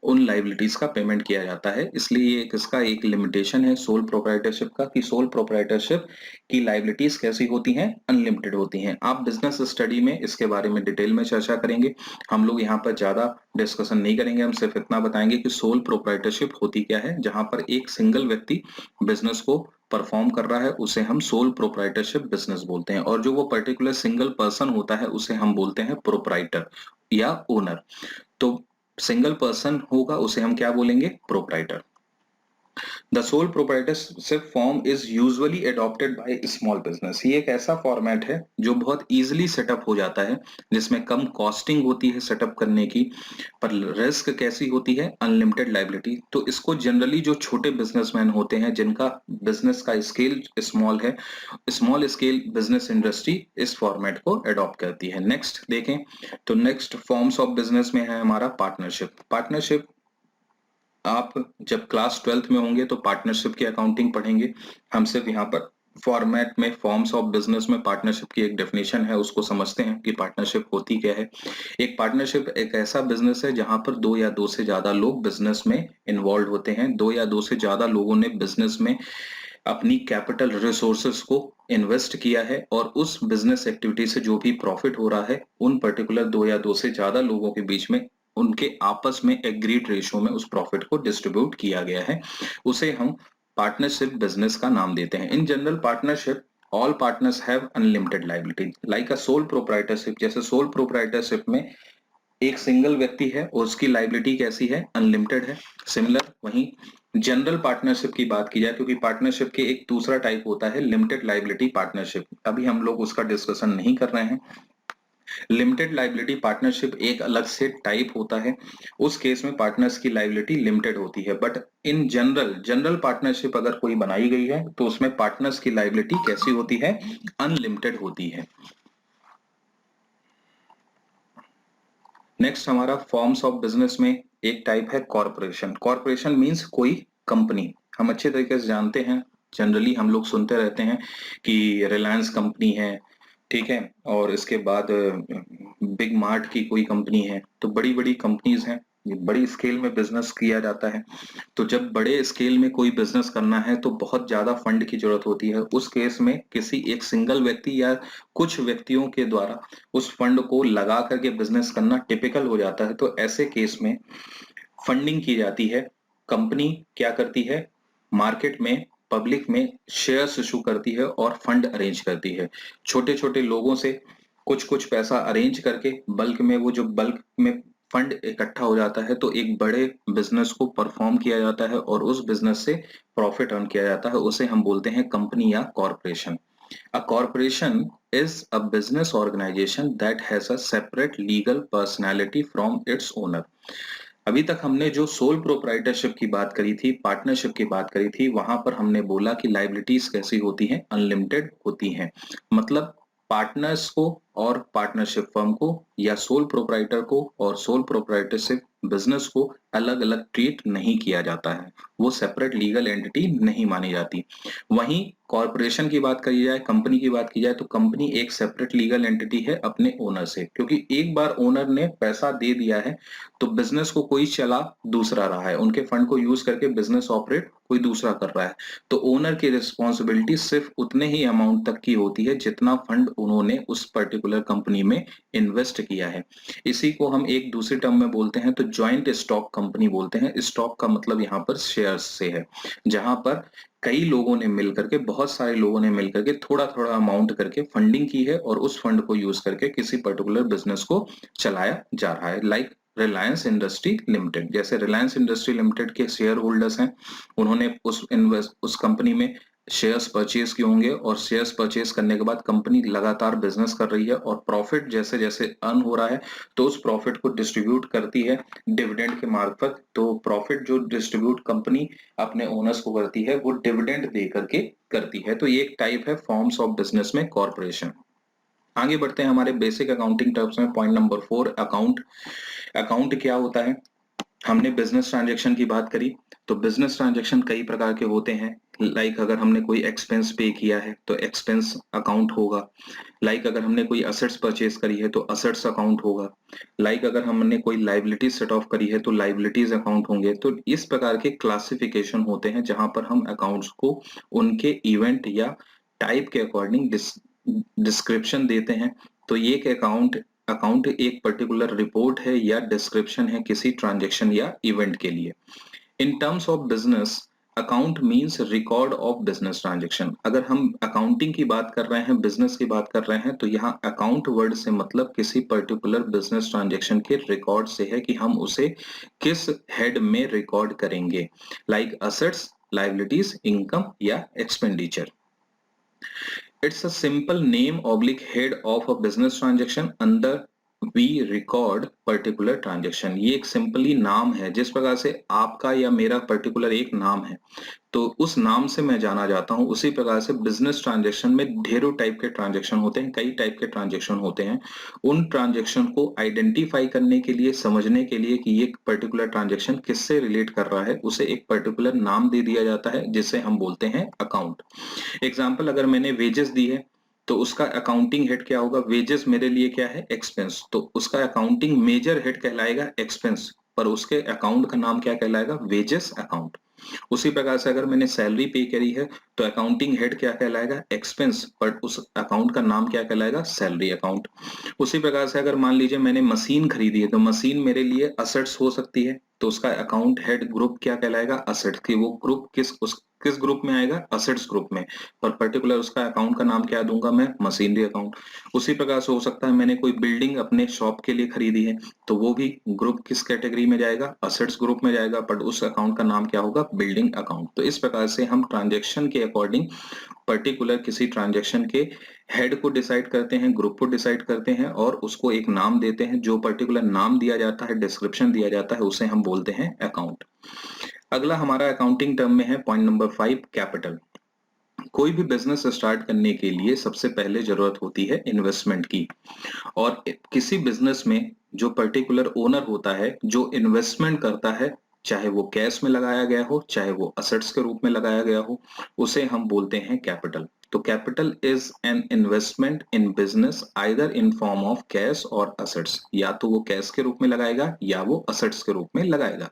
उन लाइबिलिटीज का पेमेंट किया जाता है। इसलिए ये इसका एक लिमिटेशन है सोल प्रोप्राइटरशिप का, कि सोल प्रोप्राइटरशिप की लाइबिलिटीज कैसी होती हैं, अनलिमिटेड होती हैं। आप बिजनेस स्टडी में इसके बारे में डिटेल में चर्चा करेंगे, हम लोग यहाँ पर ज्यादा डिस्कशन नहीं करेंगे। हम सिर्फ इतना बताएंगे कि सोल प्रोप्राइटरशिप होती क्या है। जहां पर एक सिंगल व्यक्ति बिजनेस को परफॉर्म कर रहा है उसे हम सोल प्रोप्राइटरशिप बिजनेस बोलते हैं, और जो वो पर्टिकुलर सिंगल पर्सन होता है उसे हम बोलते हैं प्रोप्राइटर या ओनर। तो सिंगल पर्सन होगा उसे हम क्या बोलेंगे, proprietor. The sole proprietorship form is usually adopted by small business. ये एक ऐसा फॉर्मेट है जो बहुत इजीली सेटअप हो जाता है, जिसमें कम कॉस्टिंग होती है सेटअप करने की, पर रिस्क कैसी होती है, अनलिमिटेड लाइबिलिटी। तो इसको जनरली जो छोटे बिजनेसमैन होते हैं जिनका बिजनेस का स्केल स्मॉल है, स्मॉल स्केल बिजनेस इंडस्ट्री इस फॉर्मेट को अडॉप्ट करती है। नेक्स्ट देखें तो नेक्स्ट फॉर्म्स ऑफ बिजनेस में है हमारा पार्टनरशिप। पार्टनरशिप आप जब क्लास 12th में होंगे तो पार्टनरशिप की अकाउंटिंग पढ़ेंगे। हम सिर्फ यहाँ पर फॉर्मेट में फॉर्म्स ऑफ बिजनेस में पार्टनरशिप की एक डेफिनेशन है उसको समझते हैं कि पार्टनरशिप होती क्या है। एक पार्टनरशिप एक ऐसा बिजनेस है जहां पर दो या दो से ज्यादा लोग बिजनेस में इन्वॉल्व होते हैं। दो या दो से ज्यादा लोगों ने बिजनेस में अपनी कैपिटल रिसोर्सेस को इन्वेस्ट किया है और उस बिजनेस एक्टिविटी से जो भी प्रॉफिट हो रहा है उन पर्टिकुलर दो या दो से ज्यादा लोगों के बीच में उनके आपस में एग्रीड रेशो में उस प्रॉफिट को डिस्ट्रीब्यूट किया गया है, उसे हम पार्टनरशिप बिजनेस का नाम देते हैं। In general partnership all partners have unlimited liability like a sole proprietorship. जैसे सोल प्रोप्राइटरशिप में एक सिंगल व्यक्ति है और उसकी लाइबिलिटी कैसी है, अनलिमिटेड है। सिमिलर वहीं जनरल पार्टनरशिप की बात की जाए, क्योंकि पार्टनरशिप के एक दूसरा टाइप होता है लिमिटेड लाइबिलिटी पार्टनरशिप, अभी हम लोग उसका डिस्कशन नहीं कर रहे हैं। लिमिटेड लाइबिलिटी पार्टनरशिप एक अलग से टाइप होता है, उस केस में पार्टनर्स की लाइबिलिटी लिमिटेड होती है। बट इन जनरल पार्टनरशिप अगर कोई बनाई गई है तो उसमें पार्टनर्स की लाइबिलिटी कैसी होती है, अनलिमिटेड होती है। नेक्स्ट हमारा फॉर्म्स ऑफ बिजनेस में एक टाइप है कॉर्पोरेशन। कॉर्पोरेशन मींस कोई कंपनी। हम अच्छे तरीके से जानते हैं, जनरली हम लोग सुनते रहते हैं कि रिलायंस कंपनी है, ठीक है, और इसके बाद बिग मार्ट की कोई कंपनी है। तो बड़ी बड़ी कंपनीज हैं, ये बड़ी स्केल में बिजनेस किया जाता है। तो जब बड़े स्केल में कोई बिजनेस करना है तो बहुत ज्यादा फंड की जरूरत होती है। उस केस में किसी एक सिंगल व्यक्ति या कुछ व्यक्तियों के द्वारा उस फंड को लगा करके बिजनेस करना टिपिकल हो जाता है। तो ऐसे केस में फंडिंग की जाती है। कंपनी क्या करती है, मार्केट में पब्लिक में शेयर्स इशू करती है और फंड अरेंज करती है। छोटे छोटे लोगों से कुछ कुछ पैसा अरेंज करके बल्क में, वो जो बल्क में फंड इकट्ठा हो जाता है तो एक बड़े बिजनेस को परफॉर्म किया जाता है और उस बिजनेस से प्रॉफिट अर्न किया जाता है, उसे हम बोलते हैं कंपनी या corporation. A corporation is a business organization that has a separate legal personality from its owner. अभी तक हमने जो सोल प्रोप्राइटरशिप की बात करी थी, पार्टनरशिप की बात करी थी, वहां पर हमने बोला कि लाइबिलिटीज कैसी होती हैं, अनलिमिटेड होती हैं। मतलब पार्टनर्स को और पार्टनरशिप फर्म को या सोल प्रोप्राइटर को और सोल प्रोप्राइटरशिप बिजनेस को अलग अलग ट्रीट नहीं किया जाता है, वो सेपरेट लीगल एंटिटी नहीं मानी जाती। वहीं कॉरपोरेशन की बात करी जाए, कंपनी की बात की जाए, तो कंपनी एक सेपरेट लीगल एंटिटी है अपने ओनर से, क्योंकि एक बार ओनर ने पैसा दे दिया है तो बिजनेस को कोई चला दूसरा रहा है, उनके फंड को यूज करके बिजनेस ऑपरेट कोई दूसरा कर रहा है, तो ओनर की रिस्पॉन्सिबिलिटी सिर्फ उतने ही अमाउंट तक की होती है जितना फंड उन्होंने उस पर्टिकुलर कंपनी में इन्वेस्ट किया है। इसी को हम एक दूसरे टर्म में बोलते हैं तो ज्वाइंट स्टॉक कंपनी बोलते हैं। स्टॉक का मतलब यहाँ पर शेयर्स से है, जहां पर कई लोगों ने मिलकर के, बहुत सारे लोगों ने मिलकर के थोड़ा थोड़ा अमाउंट करके फंडिंग की है और उस फंड को यूज करके किसी पर्टिकुलर बिजनेस को चलाया जा रहा है। लाइक रिलायंस इंडस्ट्री लिमिटेड, जैसे रिलायंस इंडस्ट्री लिमिटेड के शेयर होल्डर्स हैं, उन्होंने उस कंपनी में शेयर्स परचेज किए होंगे और शेयर्स परचेज करने के बाद कंपनी लगातार बिजनेस कर रही है और प्रॉफिट जैसे जैसे अर्न हो रहा है तो उस प्रॉफिट को डिस्ट्रीब्यूट करती है डिविडेंड के मार्फत। तो प्रॉफिट जो डिस्ट्रीब्यूट कंपनी अपने ओनर्स को करती है वो डिविडेंड दे करके करती है। तो ये एक टाइप है फॉर्म्स ऑफ बिजनेस में कॉर्पोरेशन। आगे बढ़ते हैं हमारे बेसिक अकाउंटिंग टर्म्स में। Point number 4, account. अकाउंट क्या होता है? हमने बिजनेस ट्रांजैक्शन की बात करी, तो बिजनेस ट्रांजैक्शन कई प्रकार के होते हैं। लाइक अगर हमने कोई एक्सपेंस पे किया है तो एक्सपेंस अकाउंट होगा। लाइक अगर हमने कोई असेट्स परचेज करी है तो असेट्स अकाउंट होगा। लाइक अगर हमने कोई लाइबिलिटीज सेट ऑफ करी है तो लाइबिलिटीज अकाउंट होंगे। तो इस प्रकार के क्लासिफिकेशन होते हैं जहां पर हम अकाउंट्स को उनके इवेंट या टाइप के अकॉर्डिंग डिस्क्रिप्शन देते हैं। तो ये एक अकाउंट एक पर्टिकुलर रिपोर्ट है या डिस्क्रिप्शन है किसी ट्रांजैक्शन या इवेंट के लिए। इन terms of business, account means record of business transaction. अगर हम अकाउंटिंग की बात कर रहे हैं, बिजनेस की बात कर रहे हैं, तो यहाँ अकाउंट वर्ड से मतलब किसी पर्टिकुलर बिजनेस ट्रांजैक्शन के रिकॉर्ड से है कि हम उसे किस हेड में रिकॉर्ड करेंगे। लाइक असेट्स, लायबिलिटीज, इनकम या expenditure. It's a simple name oblique head of a business transaction under we record particular transaction। ये एक सिंपली नाम है, जिस प्रकार से आपका या मेरा पर्टिकुलर एक नाम है तो उस नाम से मैं जाना जाता हूं, उसी प्रकार से बिजनेस ट्रांजैक्शन में ढेरों टाइप के ट्रांजैक्शन होते हैं, कई टाइप के ट्रांजैक्शन होते हैं। उन ट्रांजैक्शन को आइडेंटिफाई करने के लिए, समझने के लिए कि ये पर्टिकुलर ट्रांजैक्शन किससे रिलेट कर रहा है, उसे एक पर्टिकुलर नाम दे दिया जाता है जिसे हम बोलते हैं अकाउंट। एग्जाम्पल, अगर मैंने वेजेस दी है तो उसका अकाउंटिंग हेड क्या होगा? वेजेस मेरे लिए क्या है? एक्सपेंस। तो उसका अकाउंटिंग मेजर हेड कहलाएगा एक्सपेंस, पर उसके अकाउंट का नाम क्या कहलाएगा? Wages account. उसी प्रकार से अगर मैंने सैलरी पे करी है तो अकाउंटिंग हेड क्या कहलाएगा? एक्सपेंस, बट उस अकाउंट का नाम क्या कहलाएगा? Salary account. उसी प्रकार से अगर मान लीजिए मैंने मशीन खरीदी है तो मशीन मेरे लिए असेट्स हो सकती है, तो उसका अकाउंट हेड ग्रुप क्या कहलाएगा? असेट्स। की वो ग्रुप किस ग्रुप में आएगा? असेट्स ग्रुप में। पर पर्टिकुलर उसका अकाउंट का नाम क्या दूंगा मैं? Machinery account. उसी प्रकार से हो सकता है मैंने कोई बिल्डिंग अपने शॉप के लिए खरीदी है तो वो भी ग्रुप किस कैटेगरी में जाएगा? असेट्स ग्रुप में जाएगा, बट उस अकाउंट का नाम क्या होगा? Building account. तो इस प्रकार से हम ट्रांजैक्शन के अकॉर्डिंग पर्टिकुलर किसी ट्रांजैक्शन के हेड को डिसाइड करते हैं, ग्रुप को डिसाइड करते हैं और उसको एक नाम देते हैं। जो पर्टिकुलर नाम दिया जाता है, डिस्क्रिप्शन दिया जाता है, उसे हम बोलते हैं अकाउंट। अगला हमारा अकाउंटिंग टर्म में है पॉइंट नंबर 5, कैपिटल। कोई भी बिजनेस स्टार्ट करने के लिए सबसे पहले जरूरत होती है इन्वेस्टमेंट की, और किसी बिजनेस में जो पर्टिकुलर ओनर होता है, जो इन्वेस्टमेंट करता है, चाहे वो कैश में लगाया गया हो, चाहे वो असेट्स के रूप में लगाया गया हो, उसे हम बोलते हैं कैपिटल। तो capital is an investment in business either in form of cash और असेट्स, या तो वो कैश के रूप में लगाएगा या वो असेट्स के रूप में लगाएगा।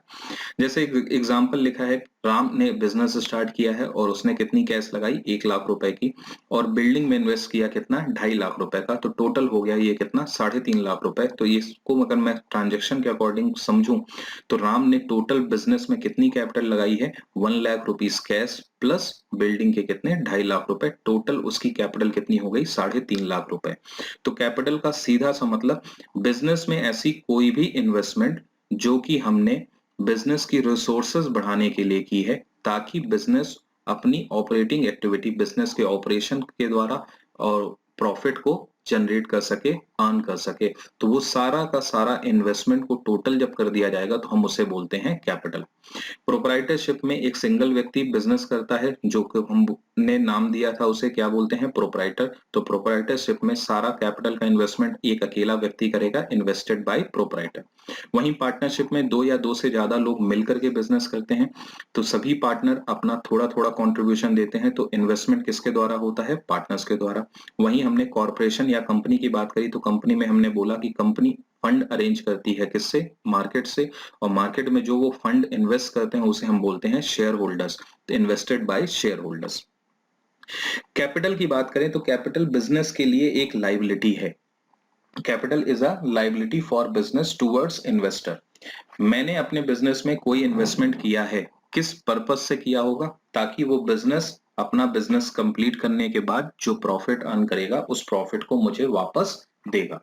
जैसे एग्जाम्पल लिखा है, राम ने बिजनेस स्टार्ट किया है और उसने कितनी कैश लगाई, 1 लाख रुपए की, और बिल्डिंग में इन्वेस्ट किया कितना, 2.5 लाख रुपए का, तो टोटल हो गया ये कितना, 3.5 लाख रुपए। तो इसको अगर मैं ट्रांजेक्शन के अकॉर्डिंग समझूं तो राम ने टोटल बिजनेस में कितनी कैपिटल लगाई है, 1 lakh rupees cash plus building के कितने, 2.5 लाख रुपए, टोटल उसकी कैपिटल कितनी हो गई, 3.5 लाख रुपए। तो कैपिटल का सीधा सा मतलब बिजनेस में ऐसी कोई भी इन्वेस्टमेंट जो कि हमने बिजनेस की रिसोर्सेज बढ़ाने के लिए की है, ताकि बिजनेस अपनी ऑपरेटिंग एक्टिविटी, बिजनेस के ऑपरेशन के द्वारा और प्रॉफिट को जनरेट कर सके, अर्न कर सके। तो वो सारा का सारा इन्वेस्टमेंट को टोटल जब कर दिया जाएगा तो हम उसे बोलते हैं कैपिटल। प्रोप्राइटरशिप में एक सिंगल व्यक्ति बिजनेस करता है, जो कि हमने नाम दिया था उसे क्या बोलते हैं, प्रोप्राइटर। तो प्रोप्राइटरशिप में सारा कैपिटल का इन्वेस्टमेंट एक अकेला व्यक्ति करेगा, इन्वेस्टेड बाय प्रोप्राइटर। वहीं पार्टनरशिप में दो या दो से ज्यादा लोग मिलकर के बिजनेस करते हैं, तो सभी पार्टनर अपना थोड़ा थोड़ा कंट्रीब्यूशन देते हैं, तो इन्वेस्टमेंट किसके द्वारा होता है, पार्टनर्स के द्वारा। वहीं हमने कॉर्पोरेशन या कंपनी की बात करी, तो कंपनी में हमने बोला कि कंपनी फंड अरेंज करती है किससे, मार्केट से, और मार्केट में जो वो फंड इन्वेस्ट करते हैं उसे हम बोलते हैं share holders, invested bye share holders. Capital की बात करें तो कैपिटल बिजनेस के लिए एक लाइबिलिटी है। Capital is a liability for business towards investor. मैंने अपने बिजनेस में कोई इन्वेस्टमेंट किया है, किस पर्पस से किया होगा, ताकि वो बिजनेस अपना बिजनेस कंप्लीट करने के बाद जो प्रॉफिट अर्न करेगा उस प्रॉफिट को मुझे वापस देगा।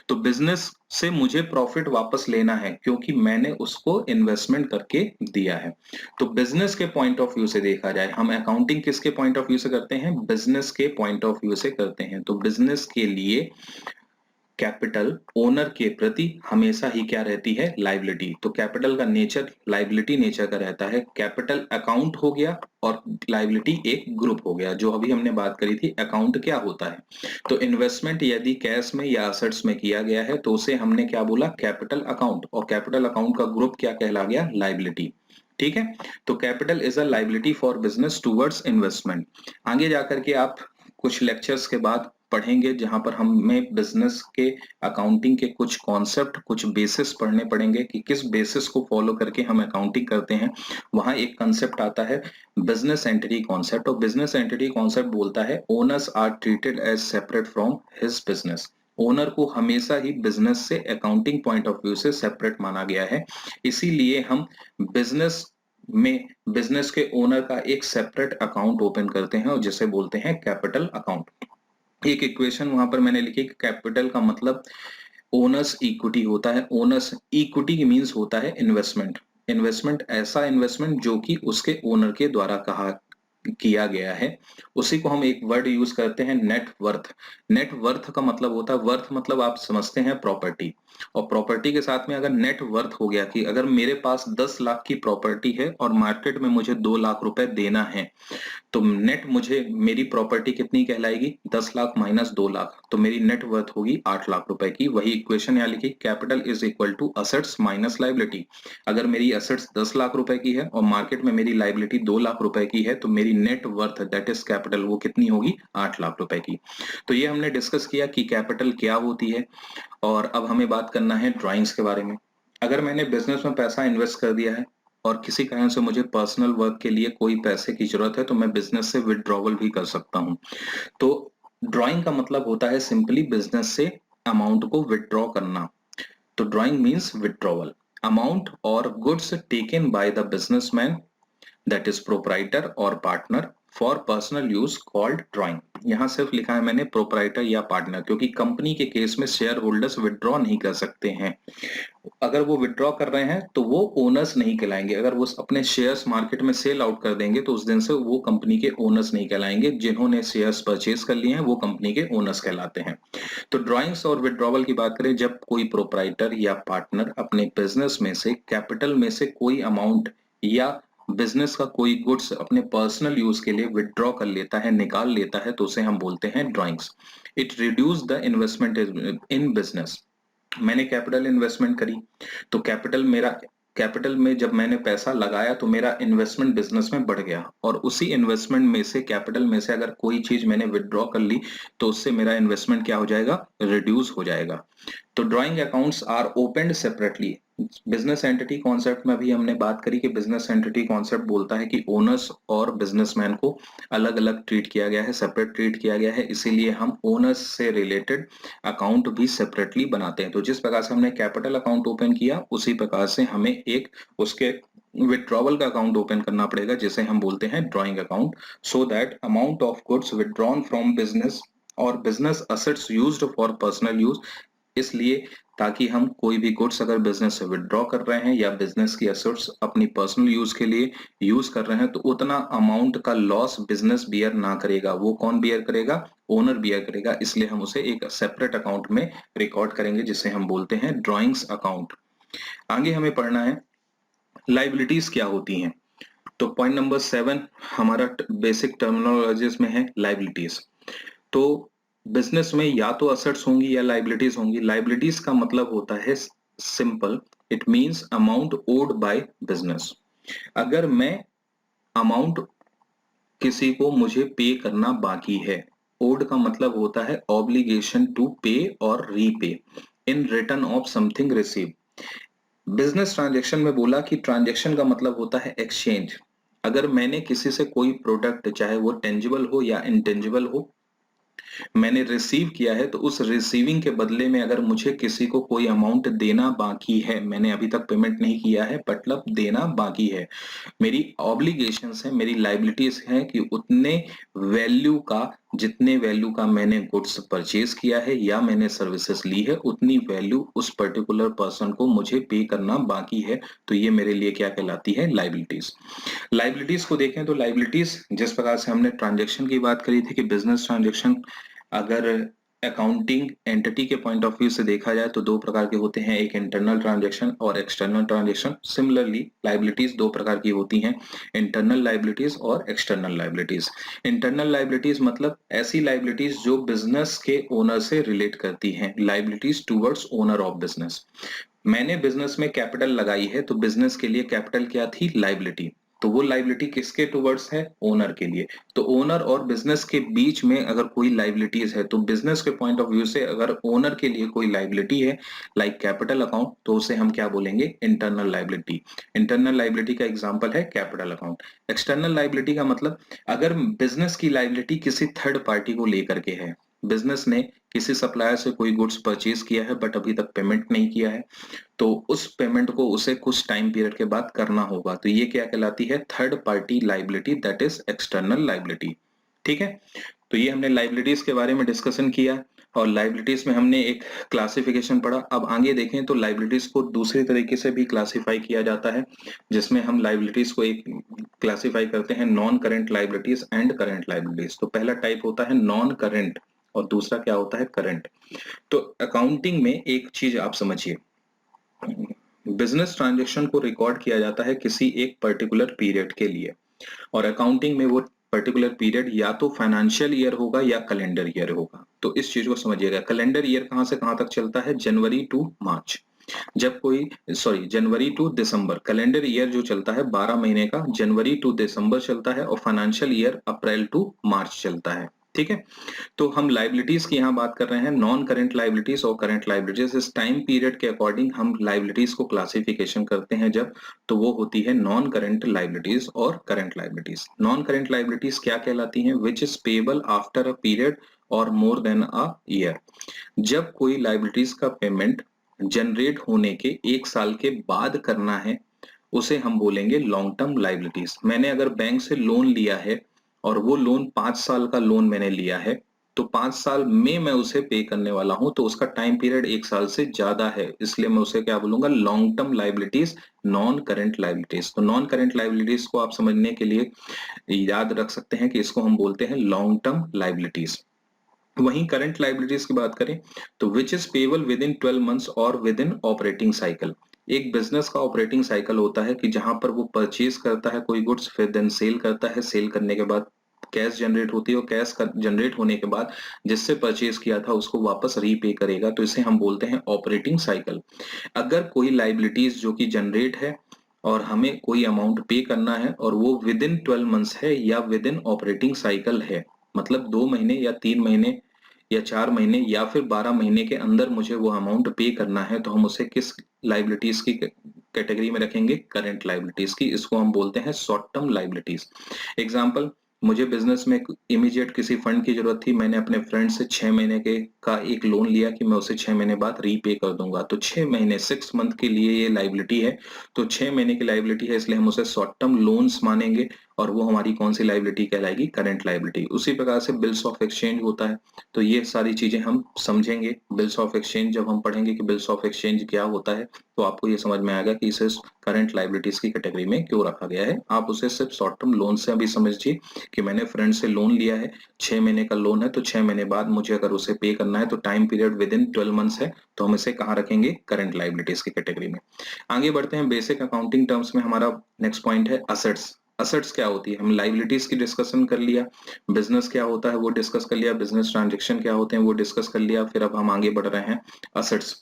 तो बिजनेस से मुझे प्रॉफिट वापस लेना है क्योंकि मैंने उसको इन्वेस्टमेंट करके दिया है। तो बिजनेस के पॉइंट ऑफ व्यू से देखा जाए, हम अकाउंटिंग किसके पॉइंट ऑफ व्यू से करते हैं, बिजनेस के पॉइंट ऑफ व्यू से करते हैं। तो बिजनेस के लिए कैपिटल ओनर के प्रति हमेशा ही क्या रहती है, लाइबिलिटी। तो कैपिटल का नेचर लाइबिलिटी नेचर का रहता है। कैपिटल अकाउंट हो गया और लाइबिलिटी एक ग्रुप हो गया, जो अभी हमने बात करी थी। अकाउंट क्या होता है, तो इन्वेस्टमेंट यदि कैश में या असेट्स में किया गया है तो उसे हमने क्या बोला, कैपिटल अकाउंट, और कैपिटल अकाउंट का ग्रुप क्या कहला गया, लाइबिलिटी। ठीक है, तो capital is a liability for business towards investment. आगे जाकर के आप कुछ लेक्चर्स के बाद पढ़ेंगे जहां पर हमें बिजनेस के अकाउंटिंग के कुछ कॉन्सेप्ट, कुछ बेसिस पढ़ने पड़ेंगे कि किस बेसिस को फॉलो करके हम अकाउंटिंग करते हैं। वहां एक कंसेप्ट आता है बिजनेस एंटिटी कॉन्सेप्ट, और बिजनेस एंटिटी कॉन्सेप्ट बोलता है owners are treated as separate from his business. Owner को हमेशा ही बिजनेस से अकाउंटिंग पॉइंट ऑफ व्यू से सेपरेट माना गया है, इसीलिए हम बिजनेस में बिजनेस के ओनर का एक सेपरेट अकाउंट ओपन करते हैं और जिसे बोलते हैं कैपिटल अकाउंट। एक इक्वेशन वहां पर मैंने लिखी, कैपिटल का मतलब ओनर्स इक्विटी होता है। ओनर्स इक्विटी मींस होता है इन्वेस्टमेंट। इन्वेस्टमेंट ऐसा इन्वेस्टमेंट जो कि उसके ओनर के द्वारा कहा किया गया है, उसी को हम एक वर्ड यूज करते हैं, नेट वर्थ। नेट वर्थ का मतलब होता है, वर्थ मतलब आप समझते हैं प्रॉपर्टी, और प्रॉपर्टी के साथ में अगर नेट वर्थ हो गया कि अगर मेरे पास 10 लाख की प्रॉपर्टी है और मार्केट में मुझे 2 लाख रुपए देना है, तो नेट मुझे मेरी प्रॉपर्टी कितनी कहलाएगी, 10 लाख माइनस 2 लाख, तो मेरी नेट वर्थ होगी 8 लाख रुपए की। वही इक्वेशन यहाँ लिखी, capital is equal to assets minus liability. अगर मेरी असेट्स 10 लाख रुपए की है और मार्केट में मेरी लाइबिलिटी 2 लाख रुपए की है, तो मेरी net worth that is capital वो कितनी होगी, 8 लाख रुपए की। तो ये हमने डिस्कस किया कि कैपिटल क्या होती है। और अब हमें बात करना है ड्राइंग्स के बारे में। अगर मैंने बिजनेस में पैसा इन्वेस्ट कर दिया है और किसी कारण से मुझे पर्सनल वर्क के लिए कोई पैसे की जरूरत है, तो मैं बिजनेस से विड्रॉवल भी कर सकता हूं। तो ड्राइंग का मतलब होता है सिंपली बिजनेस से अमाउंट को विड्रॉ करना। तो ड्राइंग मींस विड्रॉवल अमाउंट और goods taken by the businessman that is proprietor और partner for personal use called drawing. यहां सिर्फ लिखा है मैंने प्रोप्राइटर या पार्टनर, क्योंकि कंपनी के केस में शेयर होल्डर्स विड्रॉ नहीं कर सकते हैं। अगर वो विड्रॉ कर रहे हैं तो वो ओनर्स नहीं कहलाएंगे। अगर वो अपने शेयर्स मार्केट में सेल आउट कर देंगे तो उस दिन से वो कंपनी के ओनर्स नहीं कहलाएंगे। जिन्होंने शेयर्स परचेज कर लिए हैं वो कंपनी के ओनर्स कहलाते हैं। तो ड्राइंग्स और विड्रॉवल की बात करें, जब कोई प्रोप्राइटर या पार्टनर अपने बिजनेस में से कैपिटल में से कोई अमाउंट या बिजनेस का कोई गुड्स अपने पर्सनल यूज के लिए विड्रॉ कर लेता है, निकाल लेता है, तो उसे हम बोलते हैं drawings. It reduce the investment in business. मैंने कैपिटल इन्वेस्टमेंट करी, तो कैपिटल मेरा कैपिटल में जब मैंने पैसा लगाया तो मेरा इन्वेस्टमेंट बिजनेस में बढ़ गया, और उसी इन्वेस्टमेंट में से, कैपिटल में से अगर कोई चीज मैंने विड्रॉ कर ली तो उससे मेरा इन्वेस्टमेंट क्या हो जाएगा, रिड्यूस हो जाएगा। तो drawing accounts are opened separately. Business entity concept में अभी हमने बात करी कि बिजनेस एंटिटी कॉन्सेप्ट बोलता है कि ओनर्स और बिजनेसमैन को अलग अलग ट्रीट किया गया है, सेपरेट ट्रीट किया गया है, इसीलिए हम ओनर्स से रिलेटेड अकाउंट भी सेपरेटली बनाते हैं। तो जिस प्रकार से हमने कैपिटल अकाउंट ओपन किया उसी प्रकार से हमें एक उसके विड्रॉवल का अकाउंट ओपन करना पड़ेगा, जिसे हम बोलते हैं drawing account, so that amount of goods withdrawn from business और business assets used for personal use, इसलिए ताकि हम कोई भी गुड्स अगर बिजनेस से विड्रॉ कर रहे हैं या बिजनेस की एसेट्स अपनी पर्सनल यूज के लिए यूज कर रहे हैं तो उतना अमाउंट का लॉस बिजनेस बियर ना करेगा। वो कौन बियर करेगा, ओनर बियर करेगा, इसलिए हम उसे एक सेपरेट अकाउंट में रिकॉर्ड करेंगे जिसे हम बोलते हैं ड्राइंग्स अकाउंट। आगे हमें पढ़ना है लाइबिलिटीज क्या होती हैं। तो पॉइंट नंबर 7 हमारा बेसिक टर्मिनोलॉजीज में है लाइबिलिटीज। तो बिजनेस में या तो असेट्स होंगी या लाइबिलिटीज होंगी। लाइबिलिटीज का मतलब होता है simple, it means amount owed by business. अगर मैं अमाउंट किसी को मुझे पे करना बाकी है, ओड का मतलब होता है ऑब्लिगेशन टू पे और repay in return of something receive. Business transaction में बोला कि ट्रांजैक्शन का मतलब होता है एक्सचेंज। अगर मैंने किसी से कोई प्रोडक्ट, चाहे वो टेंजिबल हो या इनटेंजिबल हो, मैंने रिसीव किया है, तो उस रिसीविंग के बदले में अगर मुझे किसी को कोई अमाउंट देना बाकी है, मैंने अभी तक पेमेंट नहीं किया है मतलब देना बाकी है, मेरी ऑब्लिगेशंस है, मेरी लाइबिलिटीज है कि उतने वैल्यू का, जितने वैल्यू का मैंने गुड्स परचेज किया है या मैंने सर्विसेज ली है, उतनी वैल्यू उस पर्टिकुलर पर्सन को मुझे पे करना बाकी है। तो ये मेरे लिए क्या कहलाती है, लाइबिलिटीज। लाइबिलिटीज को देखें तो लाइबिलिटीज जिस प्रकार से हमने ट्रांजेक्शन की बात करी थी कि बिजनेस ट्रांजेक्शन अगर अकाउंटिंग एंटिटी के पॉइंट ऑफ व्यू से देखा जाए तो दो प्रकार के होते हैं, एक इंटरनल ट्रांजैक्शन और एक्सटर्नल ट्रांजैक्शन। सिमिलरली लाइबिलिटीज दो प्रकार की होती हैं, इंटरनल लाइबिलिटीज और एक्सटर्नल लाइबिलिटीज। इंटरनल लाइबिलिटीज मतलब ऐसी लाइबिलिटीज जो बिजनेस के ओनर से रिलेट करती हैं, liabilities towards owner of business. मैंने बिजनेस में कैपिटल लगाई है तो बिजनेस के लिए कैपिटल क्या थी, लाइबिलिटी। तो वो लाइबिलिटी किसके टुवर्ड्स है, ओनर के लिए। तो ओनर और बिजनेस के बीच में अगर कोई लाइबिलिटीज है तो बिजनेस के पॉइंट ऑफ व्यू से अगर ओनर के लिए कोई लाइबिलिटी है लाइक कैपिटल अकाउंट, तो उसे हम क्या बोलेंगे, इंटरनल लाइबिलिटी। इंटरनल लाइबिलिटी का एग्जांपल है कैपिटल अकाउंट। एक्सटर्नल लाइबिलिटी का मतलब अगर बिजनेस की लाइबिलिटी किसी थर्ड पार्टी को लेकर के है, बिजनेस ने किसी सप्लायर से कोई गुड्स परचेज किया है बट अभी तक पेमेंट नहीं किया है, तो उस पेमेंट को उसे कुछ टाइम पीरियड के बाद करना होगा, तो ये क्या कहलाती है, third party liability, that is external liability. ठीक है, तो ये हमने लाइबिलिटीज के बारे में डिस्कशन किया और लाइबिलिटीज में हमने एक क्लासिफिकेशन पढ़ा। अब आगे देखें तो लाइबिलिटीज को दूसरे तरीके से भी क्लासिफाई किया जाता है, जिसमें हम लाइबिलिटीज को एक क्लासिफाई करते हैं non current liabilities and current liabilities. तो पहला टाइप होता है नॉन करेंट और दूसरा क्या होता है, करंट। तो अकाउंटिंग में एक चीज आप समझिए, बिजनेस ट्रांजैक्शन को रिकॉर्ड किया जाता है किसी एक पर्टिकुलर पीरियड के लिए, और अकाउंटिंग में वो पर्टिकुलर पीरियड या तो फाइनेंशियल ईयर होगा या कैलेंडर ईयर होगा। तो इस चीज को समझिएगा, कैलेंडर ईयर कहां से कहां तक चलता है, जनवरी टू मार्च। जब कोई, सॉरी, जनवरी टू दिसंबर, कैलेंडर ईयर जो चलता है 12 महीने का, जनवरी टू दिसंबर चलता है, और फाइनेंशियल ईयर अप्रैल टू मार्च चलता है। ठीक है, तो हम लाइबिलिटीज की यहाँ बात कर रहे हैं, नॉन करेंट लाइबिलिटीज और करेंट लाइबिलिटीज। इस टाइम पीरियड के अकॉर्डिंग हम लाइबिलिटीज को क्लासिफिकेशन करते हैं जब, तो वो होती है नॉन करेंट लाइबिलिटीज और current liabilities. Non current liabilities क्या कहलाती हैं, which is payable after a period और मोर देन अ ईयर। जब कोई लाइबिलिटीज का पेमेंट जनरेट होने के एक साल के बाद करना है, उसे हम बोलेंगे लॉन्ग टर्म लाइबिलिटीज। मैंने अगर बैंक से लोन लिया है और वो लोन 5 साल का लोन मैंने लिया है, तो 5 साल में मैं उसे पे करने वाला हूं, तो उसका टाइम पीरियड एक साल से ज्यादा है, इसलिए मैं उसे क्या बोलूंगा, long term liabilities, non current liabilities. तो नॉन करेंट लाइबिलिटीज को आप समझने के लिए याद रख सकते हैं कि इसको हम बोलते हैं लॉन्ग टर्म लाइबिलिटीज। वहीं करंट लाइबिलिटीज की बात करें तो which is payable with in 12 months और विद इन ऑपरेटिंग साइकिल। एक बिजनेस का ऑपरेटिंग साइकिल होता है कि जहां पर वो परचेज करता है कोई गुड्स, फिर देन सेल करता है, सेल करने के बाद कैश जनरेट होती है, और कैश जनरेट होने के बाद जिससे परचेज किया था उसको वापस रीपे करेगा, तो इसे हम बोलते हैं ऑपरेटिंग साइकिल। अगर कोई लाइबिलिटीज जो कि जनरेट है और हमें कोई अमाउंट पे करना है और वो विद इन 12 मंथ्स है या विद इन ऑपरेटिंग साइकिल है, मतलब 2 महीने या 3 महीने या 4 महीने या फिर 12 महीने के अंदर मुझे वो अमाउंट पे करना है, तो हम उसे किस लाइबिलिटीज की कैटेगरी में रखेंगे? करंट लाइबिलिटीज की। इसको हम बोलते हैं शॉर्ट टर्म लाइबिलिटीज। एग्जाम्पल, मुझे बिजनेस में इमीडिएट किसी फंड की जरूरत थी, मैंने अपने फ्रेंड से 6 महीने के का एक लोन लिया कि मैं उसे 6 महीने बाद रीपे कर दूंगा, तो 6 महीने 6 मंथ के लिए ये लाइबिलिटी है, तो 6 महीने की लाइबिलिटी है, इसलिए हम उसे शॉर्ट टर्म लोन्स मानेंगे और वो हमारी कौन सी लाइबिलिटी कहलाएगी? Current liability. उसी प्रकार से बिल्स ऑफ एक्सचेंज होता है, तो ये सारी चीजें हम समझेंगे। बिल्स ऑफ एक्सचेंज जब हम पढ़ेंगे कि बिल्स ऑफ एक्सचेंज क्या होता है, तो आपको ये समझ में आएगा कि इसे करंट लाइबिलिटीज की कैटेगरी में क्यों रखा गया है। आप उसे सिर्फ शॉर्ट टर्म लोन से अभी समझिए कि मैंने फ्रेंड से लोन लिया है, 6 महीने का लोन है, तो 6 महीने बाद मुझे अगर उसे पे करना है तो time period with in 12 months है, तो हम इसे कहाँ रखेंगे? करंट लाइबिलिटीज की कैटेगरी में। आगे बढ़ते हैं। बेसिक अकाउंटिंग टर्म्स में हमारा नेक्स्ट पॉइंट है असेट्स। असेट्स क्या होती है? हम लाइबिलिटीज की डिस्कशन कर लिया, बिजनेस क्या होता है वो डिस्कस कर लिया, बिजनेस ट्रांजेक्शन क्या होते हैं वो डिस्कस कर लिया, फिर अब हम आगे बढ़ रहे हैं असेट्स।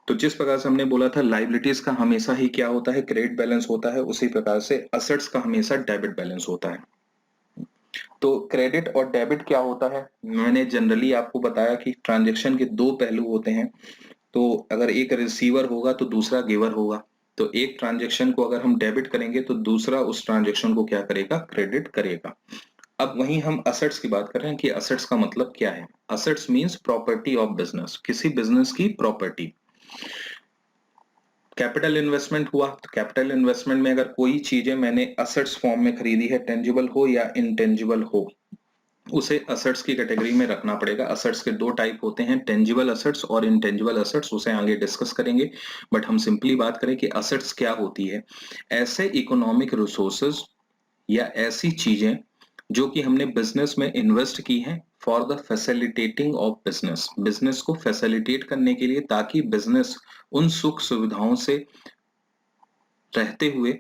तो जिस प्रकार से हमने बोला था लाइबिलिटीज का हमेशा ही क्या होता है? क्रेडिट बैलेंस होता है, उसी प्रकार से असेट्स का हमेशा डेबिट बैलेंस होता है। तो क्रेडिट और डेबिट क्या होता है? मैंने जनरली आपको बताया कि ट्रांजेक्शन के दो पहलू होते हैं, तो अगर एक रिसीवर होगा तो दूसरा गिवर होगा, तो एक ट्रांजेक्शन को अगर हम डेबिट करेंगे तो दूसरा उस ट्रांजेक्शन को क्या करेगा? क्रेडिट करेगा। अब वहीं हम असेट्स की बात कर रहे हैं कि असेट्स का मतलब क्या है? Assets means property of business, किसी बिजनेस की प्रॉपर्टी। कैपिटल इन्वेस्टमेंट हुआ, तो कैपिटल इन्वेस्टमेंट में अगर कोई चीजें मैंने असेट्स फॉर्म में खरीदी है, टेंजिबल हो या इनटेंजिबल हो, उसे असेट्स की कैटेगरी में रखना पड़ेगा। असेट्स के दो टाइप होते हैं, टेंजिबल असेट्स और इनटेंजिबल असेट्स, उसे आगे डिस्कस करेंगे। बट हम सिंपली बात करें कि असेट्स क्या होती है? ऐसे इकोनॉमिक रिसोर्सेज या ऐसी चीजें जो कि हमने बिजनेस में इन्वेस्ट की हैं for the facilitating of business, business को फैसिलिटेट करने के लिए, ताकि बिजनेस उन सुख सुविधाओं से रहते हुए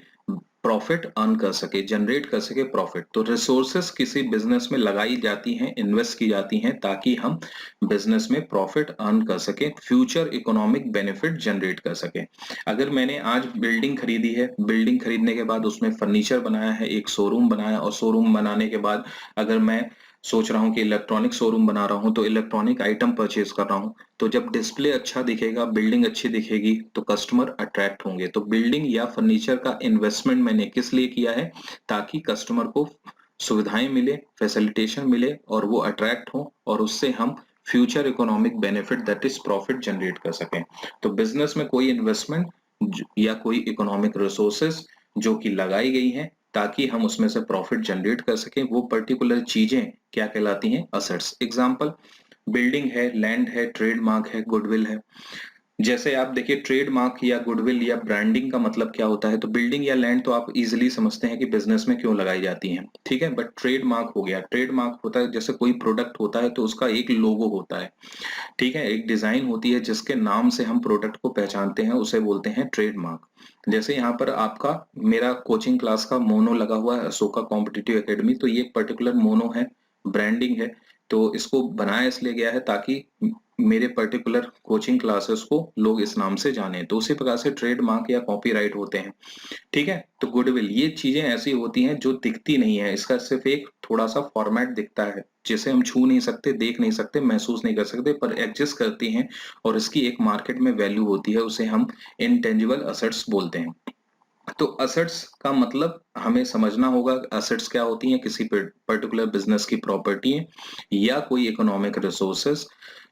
प्रॉफिट अर्न कर सके, जनरेट कर सके प्रॉफिट। तो रिसोर्सेस किसी बिजनेस में लगाई जाती हैं, इन्वेस्ट की जाती हैं, ताकि हम बिजनेस में प्रॉफिट अर्न कर सके, फ्यूचर इकोनॉमिक बेनिफिट जनरेट कर सके। अगर मैंने आज बिल्डिंग खरीदी है, बिल्डिंग खरीदने के बाद उसमें फर्नीचर बनाया है, एक शोरूम बनाया, और शोरूम बनाने के बाद अगर मैं सोच रहा हूँ कि इलेक्ट्रॉनिक शोरूम बना रहा हूँ, तो इलेक्ट्रॉनिक आइटम परचेज कर रहा हूँ, तो जब डिस्प्ले अच्छा दिखेगा, बिल्डिंग अच्छी दिखेगी, तो कस्टमर अट्रैक्ट होंगे। तो बिल्डिंग या फर्नीचर का इन्वेस्टमेंट मैंने किस लिए किया है? ताकि कस्टमर को सुविधाएं मिले, फैसिलिटेशन मिले और वो अट्रैक्ट हो, और उससे हम future economic benefit that is profit generate कर सकें। तो बिजनेस में कोई इन्वेस्टमेंट या कोई इकोनॉमिक रिसोर्सेज जो कि लगाई गई हैं ताकि हम उसमें से प्रॉफिट जनरेट कर सकें, वो पर्टिकुलर चीजें क्या कहलाती हैं? असेट्स। एग्जांपल, बिल्डिंग है, लैंड है, ट्रेडमार्क है, गुडविल है। जैसे आप देखिए, ट्रेडमार्क या गुडविल या ब्रांडिंग का मतलब क्या होता है? तो बिल्डिंग या लैंड तो आप इजीली समझते हैं कि बिजनेस में क्यों लगाई जाती हैं, ठीक है। बट ट्रेडमार्क हो गया, ट्रेडमार्क होता है जैसे कोई प्रोडक्ट होता है तो उसका एक लोगो होता है, ठीक है, एक डिजाइन होती है जिसके नाम से हम प्रोडक्ट को पहचानते हैं, उसे बोलते हैं ट्रेडमार्क। जैसे यहाँ पर आपका मेरा कोचिंग क्लास का मोनो लगा हुआ है, अशोका कॉम्पिटिटिव एकेडमी, तो ये एक पर्टिकुलर मोनो है, ब्रांडिंग है। तो इसको बनाया इसलिए गया है ताकि मेरे पर्टिकुलर कोचिंग क्लासेस को लोग इस नाम से जाने। तो उसी प्रकार से ट्रेडमार्क या कॉपीराइट होते हैं, ठीक है। तो गुडविल, ये चीजें ऐसी होती हैं जो दिखती नहीं है, इसका सिर्फ एक थोड़ा सा फॉर्मेट दिखता है, जिसे हम छू नहीं सकते, देख नहीं सकते, महसूस नहीं कर सकते, पर एग्जिस्ट करती हैं और इसकी एक मार्केट में वैल्यू होती है, उसे हम इंटेंजिबल असेट्स बोलते हैं। तो असेट्स का मतलब हमें समझना होगा, असेट्स क्या होती हैं? किसी पर्टिकुलर बिजनेस की प्रॉपर्टी है या कोई इकोनॉमिक रिसोर्सेस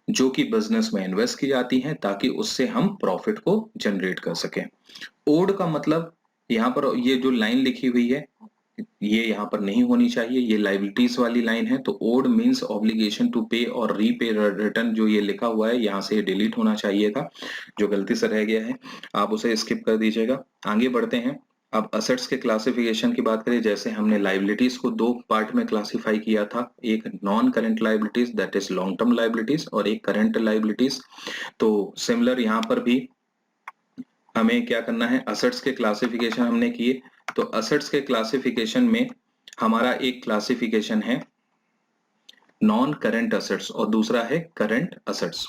जो कि बिजनेस में इन्वेस्ट की जाती हैं ताकि उससे हम प्रॉफिट को जनरेट कर सकें। ओड का मतलब, यहाँ पर ये जो लाइन लिखी हुई है ये यहाँ पर नहीं होनी चाहिए, ये लाइबिलिटीज वाली लाइन है। तो ओड मींस ऑब्लिगेशन टू पे और रीपे रिटर्न, जो ये लिखा हुआ है यहाँ से डिलीट होना चाहिए था, जो गलती से रह गया है, आप उसे स्किप कर दीजिएगा। आगे बढ़ते हैं। अब असेट्स के क्लासिफिकेशन की बात करें, जैसे हमने लाइबिलिटीज को दो पार्ट में क्लासिफाई किया था, एक non current liabilities that is long term liabilities और एक करेंट लाइबिलिटीज। तो सिमिलर यहाँ पर भी हमें क्या करना है? असेट्स के क्लासिफिकेशन हमने किए, तो असेट्स के क्लासिफिकेशन में हमारा एक क्लासिफिकेशन है नॉन करेंट असेट्स और दूसरा है करेंट असेट्स।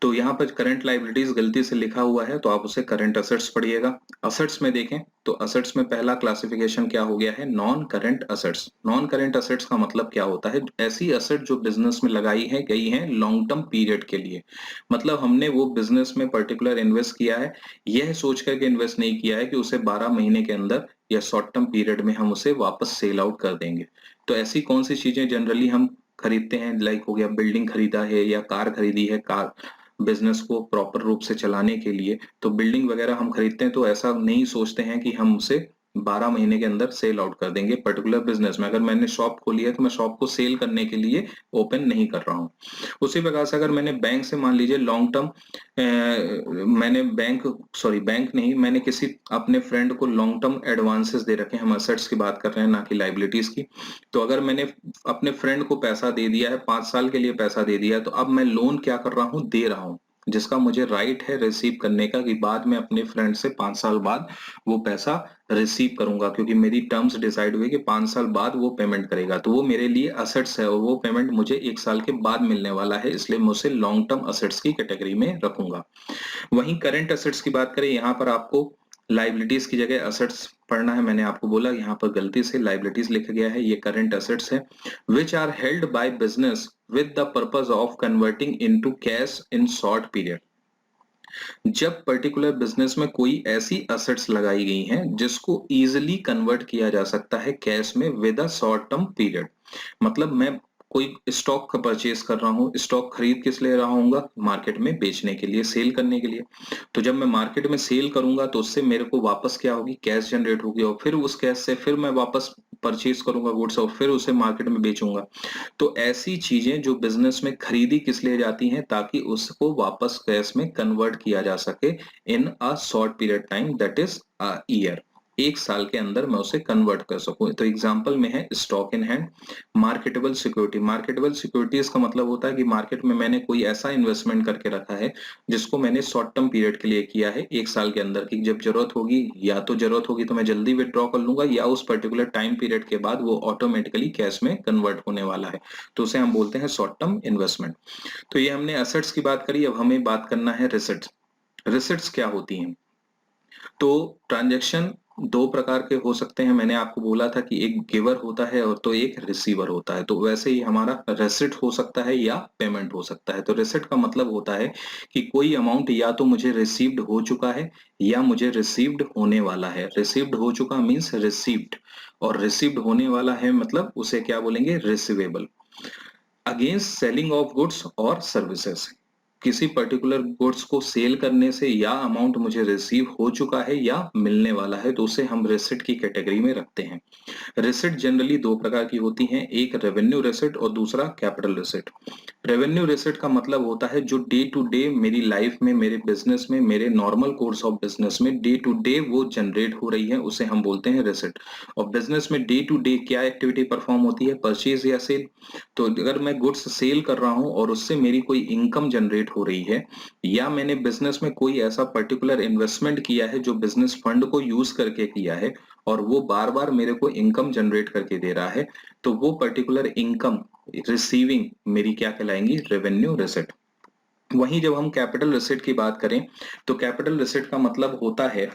तो यहाँ पर करंट लायबिलिटीज गलती से लिखा हुआ है, तो आप उसे करंट असेट्स पढ़िएगा। असेट्स में देखें तो असेट्स में पहला क्लासिफिकेशन क्या हो गया है, non current assets. Non current assets का मतलब क्या होता है, ऐसी असेट जो बिजनेस में लगाई है गई है लॉन्ग टर्म पीरियड के लिए। मतलब हमने वो बिजनेस में पर्टिकुलर इन्वेस्ट किया है, यह सोच करके इन्वेस्ट नहीं किया है कि उसे 12 महीने के अंदर या शॉर्ट टर्म पीरियड में हम उसे वापस सेल आउट कर देंगे। तो ऐसी कौन सी चीजें जनरली हम खरीदते हैं, लाइक हो गया बिल्डिंग खरीदा है या कार खरीदी है, कार बिजनेस को प्रॉपर रूप से चलाने के लिए, तो बिल्डिंग वगैरह हम खरीदते हैं तो ऐसा नहीं सोचते हैं कि हम उसे 12 महीने के अंदर सेल आउट कर देंगे पर्टिकुलर बिजनेस में। अगर मैंने शॉप खोली है तो मैं शॉप को सेल करने के लिए ओपन नहीं कर रहा हूँ। उसी प्रकार से अगर मैंने बैंक से मान लीजिए लॉन्ग टर्म, मैंने बैंक नहीं, मैंने किसी अपने फ्रेंड को लॉन्ग टर्म एडवांसेस दे रखे हैं, हम असेट्स की बात कर रहे हैं ना कि लाइबिलिटीज की। तो अगर मैंने अपने फ्रेंड को पैसा दे दिया है, 5 साल के लिए पैसा दे दिया है, तो अब मैं लोन क्या कर रहा हूँ, दे रहा हूँ, जिसका मुझे राइट है रिसीव करने का, कि बाद में अपने फ्रेंड से 5 साल बाद वो पैसा रिसीव करूंगा, क्योंकि मेरी टर्म्स डिसाइड हुई कि 5 साल बाद वो पेमेंट करेगा। तो वो मेरे लिए असेट्स है और वो पेमेंट मुझे 1 साल के बाद मिलने वाला है, इसलिए मैं उसे लॉन्ग टर्म असेट्स की कैटेगरी में रखूंगा। वहीं करंट असेट्स की बात करें, यहाँ पर आपको लाइबिलिटीज की जगह असेट्स पढ़ना है। मैंने आपको बोला यहाँ पर गलती से लाइबिलिटीज लिखा गया है, ये करंट असेट्स है। Which are held by business with the purpose of converting into cash in short period. जब पर्टिकुलर बिजनेस में कोई ऐसी असेट्स लगाई गई हैं जिसको इजिली कन्वर्ट किया जा सकता है कैश में with a short term period. मतलब मैं कोई स्टॉक का परचेज कर रहा हूँ, स्टॉक खरीद किस लिए रहा हूँ, मार्केट में बेचने के लिए, सेल करने के लिए। तो जब मैं मार्केट में सेल करूंगा तो उससे मेरे को वापस क्या होगी, कैश जनरेट होगी, और फिर उस कैश से फिर मैं वापस परचेज करूंगा गुड्स और फिर उसे मार्केट में बेचूंगा। तो ऐसी चीजें जो बिजनेस में खरीदी किस लिए जाती हैं, ताकि उसको वापस कैश में कन्वर्ट किया जा सके in a short period time, that is a year. 1 साल के अंदर मैं उसे कन्वर्ट कर सकूं। तो एग्जांपल में है stock in hand, marketable security. Marketable securities का मतलब होता है कि मार्केट में मैंने कोई ऐसा इन्वेस्टमेंट करके रखा है जिसको मैंने शॉर्ट टर्म पीरियड के लिए किया है, 1 साल के अंदर की। जब जरूरत होगी, या तो जरूरत होगी तो मैं जल्दी विड्रॉ कर लूंगा, या उस पर्टिकुलर टाइम पीरियड के बाद वो ऑटोमेटिकली कैश में कन्वर्ट होने वाला है, तो उसे हम बोलते हैं शॉर्ट टर्म इन्वेस्टमेंट। तो ये हमने एसेट्स की बात करी, अब हमें बात करना है रिसिट्स। रिसिट्स क्या होती हैं? तो ट्रांजैक्शन दो प्रकार के हो सकते हैं, मैंने आपको बोला था कि एक गिवर होता है और तो एक रिसीवर होता है। तो वैसे ही हमारा रेसिट हो सकता है या पेमेंट हो सकता है। तो रेसिट का मतलब होता है कि कोई अमाउंट या तो मुझे रिसीव्ड हो चुका है या मुझे रिसीव्ड होने वाला है। रिसीव्ड हो चुका मीन्स रिसीव्ड, और रिसीव्ड होने वाला है मतलब उसे क्या बोलेंगे, receivable. Against selling of goods और सर्विसेज, किसी पर्टिकुलर गुड्स को सेल करने से या अमाउंट मुझे रिसीव हो चुका है या मिलने वाला है, तो उसे हम रेसिट की कैटेगरी में रखते हैं। रेसिट जनरली दो प्रकार की होती हैं, एक रेवेन्यू रेसिट और दूसरा कैपिटल रेसिट। रेवेन्यू रेसिट का मतलब होता है जो डे टू डे मेरी लाइफ में, मेरे बिजनेस में, मेरे नॉर्मल कोर्स ऑफ बिजनेस में डे टू डे वो जनरेट हो रही है, उसे हम बोलते हैं रेसिट। और बिजनेस में डे टू डे क्या एक्टिविटी परफॉर्म होती है, परचेज या सेल। तो अगर मैं गुड्स सेल कर रहा हूं और उससे मेरी कोई इनकम जनरेट हो रही है, या मैंने बिजनेस में कोई ऐसा पर्टिकुलर इन्वेस्टमेंट किया है जो बिजनेस फंड को यूज करके किया है और वो बार बार मेरे को इनकम जनरेट करके दे रहा है, तो वो पर्टिकुलर इनकम रिसीविंग मेरी क्या कहलाएंगी, रेवेन्यू रिसिट। वहीं जब हम कैपिटल रिसिट की बात करें, तो कैपिटल रिसिट का मतलब होता है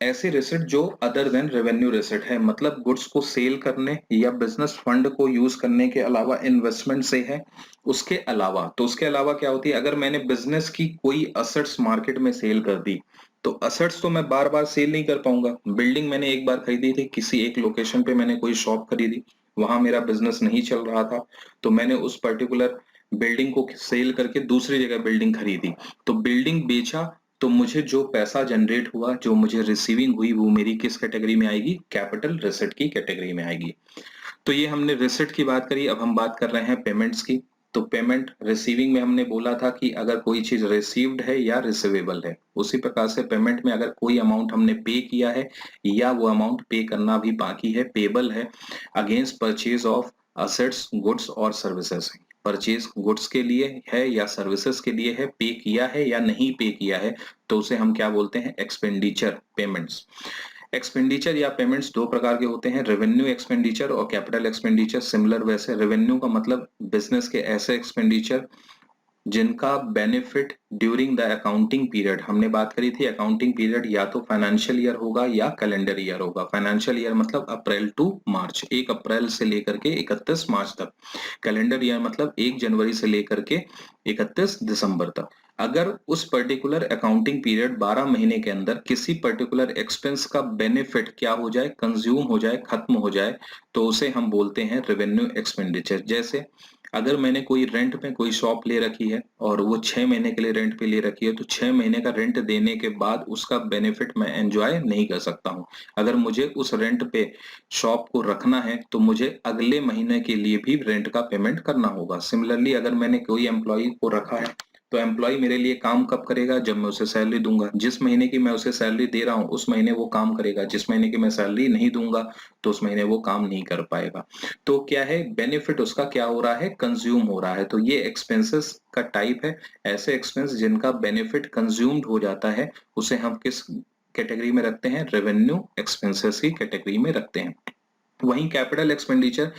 ऐसी रिसिट जो अदर देन रेवेन्यू रिसिट है, मतलब गुड्स को सेल करने या बिजनेस फंड को यूज करने के अलावा इन्वेस्टमेंट से है। उसके अलावा, तो उसके अलावा क्या होती है, अगर मैंने बिजनेस की कोई असेट्स मार्केट में सेल कर दी, तो असेट्स तो मैं बार बार सेल नहीं कर पाऊंगा। बिल्डिंग मैंने एक बार खरीदी थी, किसी एक लोकेशन पे मैंने कोई शॉप खरीदी, वहां मेरा बिजनेस नहीं चल रहा था, तो मैंने उस पर्टिकुलर बिल्डिंग को सेल करके दूसरी जगह बिल्डिंग खरीदी। तो बिल्डिंग बेचा, तो मुझे जो पैसा जनरेट हुआ, जो मुझे रिसीविंग हुई, वो मेरी किस कैटेगरी में आएगी, कैपिटल रिसिट की कैटेगरी में आएगी। तो ये हमने रिसिट की बात करी, अब हम बात कर रहे हैं पेमेंट्स की। तो पेमेंट रिसीविंग में हमने बोला था कि अगर कोई चीज रिसीव्ड है या रिसीवेबल है, उसी प्रकार से पेमेंट में अगर कोई अमाउंट हमने पे किया है या वो अमाउंट पे करना भी बाकी है, पेबल है, against purchase of assets, goods और सर्विसेज। परचेज गुड्स के लिए है या सर्विसेज के लिए है, पे किया है या नहीं पे किया है, तो उसे हम क्या बोलते हैं, एक्सपेंडिचर, पेमेंट्स। एक्सपेंडिचर या पेमेंट्स दो प्रकार के होते हैं, रेवेन्यू एक्सपेंडिचर और कैपिटल एक्सपेंडिचर। सिमिलर वैसे रेवेन्यू का मतलब बिजनेस के ऐसे एक्सपेंडिचर जिनका benefit during the accounting period, हमने बात करी थी अकाउंटिंग पीरियड या तो फाइनेंशियल ईयर होगा या कैलेंडर ईयर होगा। फाइनेंशियल ईयर मतलब अप्रैल टू मार्च, 1 अप्रैल से लेकर के 31 मार्च तक। कैलेंडर ईयर मतलब 1 जनवरी से लेकर के 31 दिसंबर तक। अगर उस पर्टिकुलर अकाउंटिंग पीरियड 12 महीने के अंदर किसी पर्टिकुलर एक्सपेंस का बेनिफिट क्या हो जाए, कंज्यूम हो जाए, खत्म हो जाए, तो उसे हम बोलते हैं रेवेन्यू एक्सपेंडिचर। जैसे अगर मैंने कोई रेंट पे कोई शॉप ले रखी है और वो 6 महीने के लिए रेंट पे ले रखी है, तो 6 महीने का रेंट देने के बाद उसका बेनिफिट मैं एंजॉय नहीं कर सकता हूँ। अगर मुझे उस रेंट पे शॉप को रखना है तो मुझे अगले महीने के लिए भी रेंट का पेमेंट करना होगा। सिमिलरली अगर मैंने कोई एम्प्लॉय को रखा है तो एम्प्लॉय मेरे लिए काम कब करेगा, जब मैं उसे सैलरी दूंगा। जिस महीने की मैं उसे सैलरी दे रहा हूँ उस महीने वो काम करेगा, जिस महीने की मैं सैलरी नहीं दूंगा तो उस महीने वो काम नहीं कर पाएगा। तो क्या है, बेनिफिट उसका क्या हो रहा है, कंज्यूम हो रहा है। तो ये एक्सपेंसेस का टाइप है। ऐसे एक्सपेंस जिनका बेनिफिट कंज्यूम्ड हो जाता है उसे हम किस कैटेगरी में रखते हैं, रेवेन्यू एक्सपेंसेस की कैटेगरी में रखते हैं। वहीं कैपिटल एक्सपेंडिचर,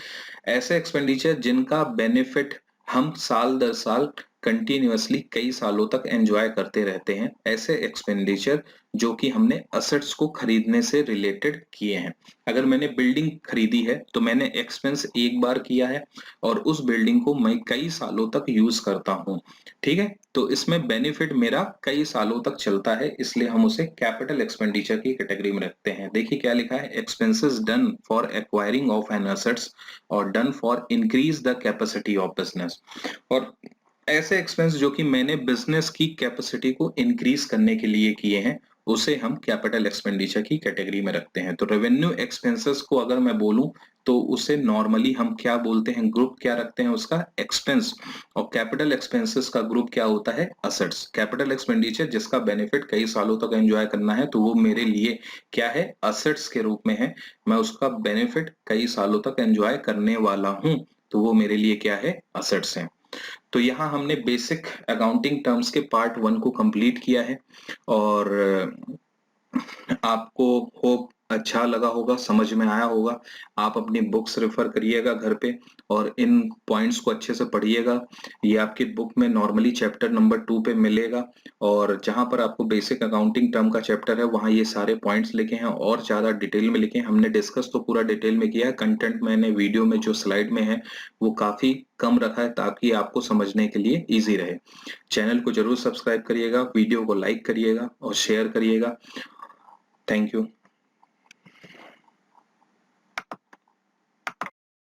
ऐसे एक्सपेंडिचर जिनका बेनिफिट हम साल दर साल कंटिन्यूअसली कई सालों तक एंजॉय करते रहते हैं। ऐसे एक्सपेंडिचर जो कि हमने असेट्स को खरीदने से रिलेटेड किए हैं। अगर मैंने बिल्डिंग खरीदी है तो मैंने एक्सपेंस एक बार किया है और उस बिल्डिंग को मैं कई सालों तक यूज करता हूं। ठीक है, तो इसमें बेनिफिट मेरा कई सालों तक चलता है, इसलिए हम उसे कैपिटल एक्सपेंडिचर की कैटेगरी में रखते हैं। देखिए क्या लिखा है, expenses done for acquiring of an assets और done for increase the capacity of business. और ऐसे एक्सपेंस जो कि मैंने बिजनेस की कैपेसिटी को इंक्रीज करने के लिए किए हैं उसे हम कैपिटल एक्सपेंडिचर की कैटेगरी में रखते हैं। तो रेवेन्यू एक्सपेंसेस को अगर मैं बोलूं तो उसे नॉर्मली हम क्या बोलते हैं, ग्रुप क्या रखते हैं उसका, एक्सपेंस। और कैपिटल एक्सपेंसेस का ग्रुप क्या होता है, असेट्स। कैपिटल एक्सपेंडिचर जिसका बेनिफिट कई सालों तक एंजॉय करना है तो वो मेरे लिए क्या है, असेट्स के रूप में है। मैं उसका बेनिफिट कई सालों तक एंजॉय करने वाला हूं तो वो मेरे लिए क्या है, असेट्स है। तो यहाँ हमने बेसिक अकाउंटिंग टर्म्स के पार्ट 1 को कंप्लीट किया है और आपको होप अच्छा लगा होगा, समझ में आया होगा। आप अपनी बुक्स रेफर करिएगा घर पे और इन पॉइंट्स को अच्छे से पढ़िएगा। ये आपकी बुक में नॉर्मली चैप्टर नंबर 2 पे मिलेगा और जहां पर आपको बेसिक अकाउंटिंग टर्म का चैप्टर है वहां ये सारे पॉइंट्स लिखे हैं और ज्यादा डिटेल में लिखे हैं। हमने डिस्कस तो पूरा डिटेल में किया है, कंटेंट मैंने वीडियो में जो स्लाइड में है वो काफी कम रखा है ताकि आपको समझने के लिए ईजी रहे। चैनल को जरूर सब्सक्राइब करिएगा, वीडियो को लाइक करिएगा और शेयर करिएगा। Thank you.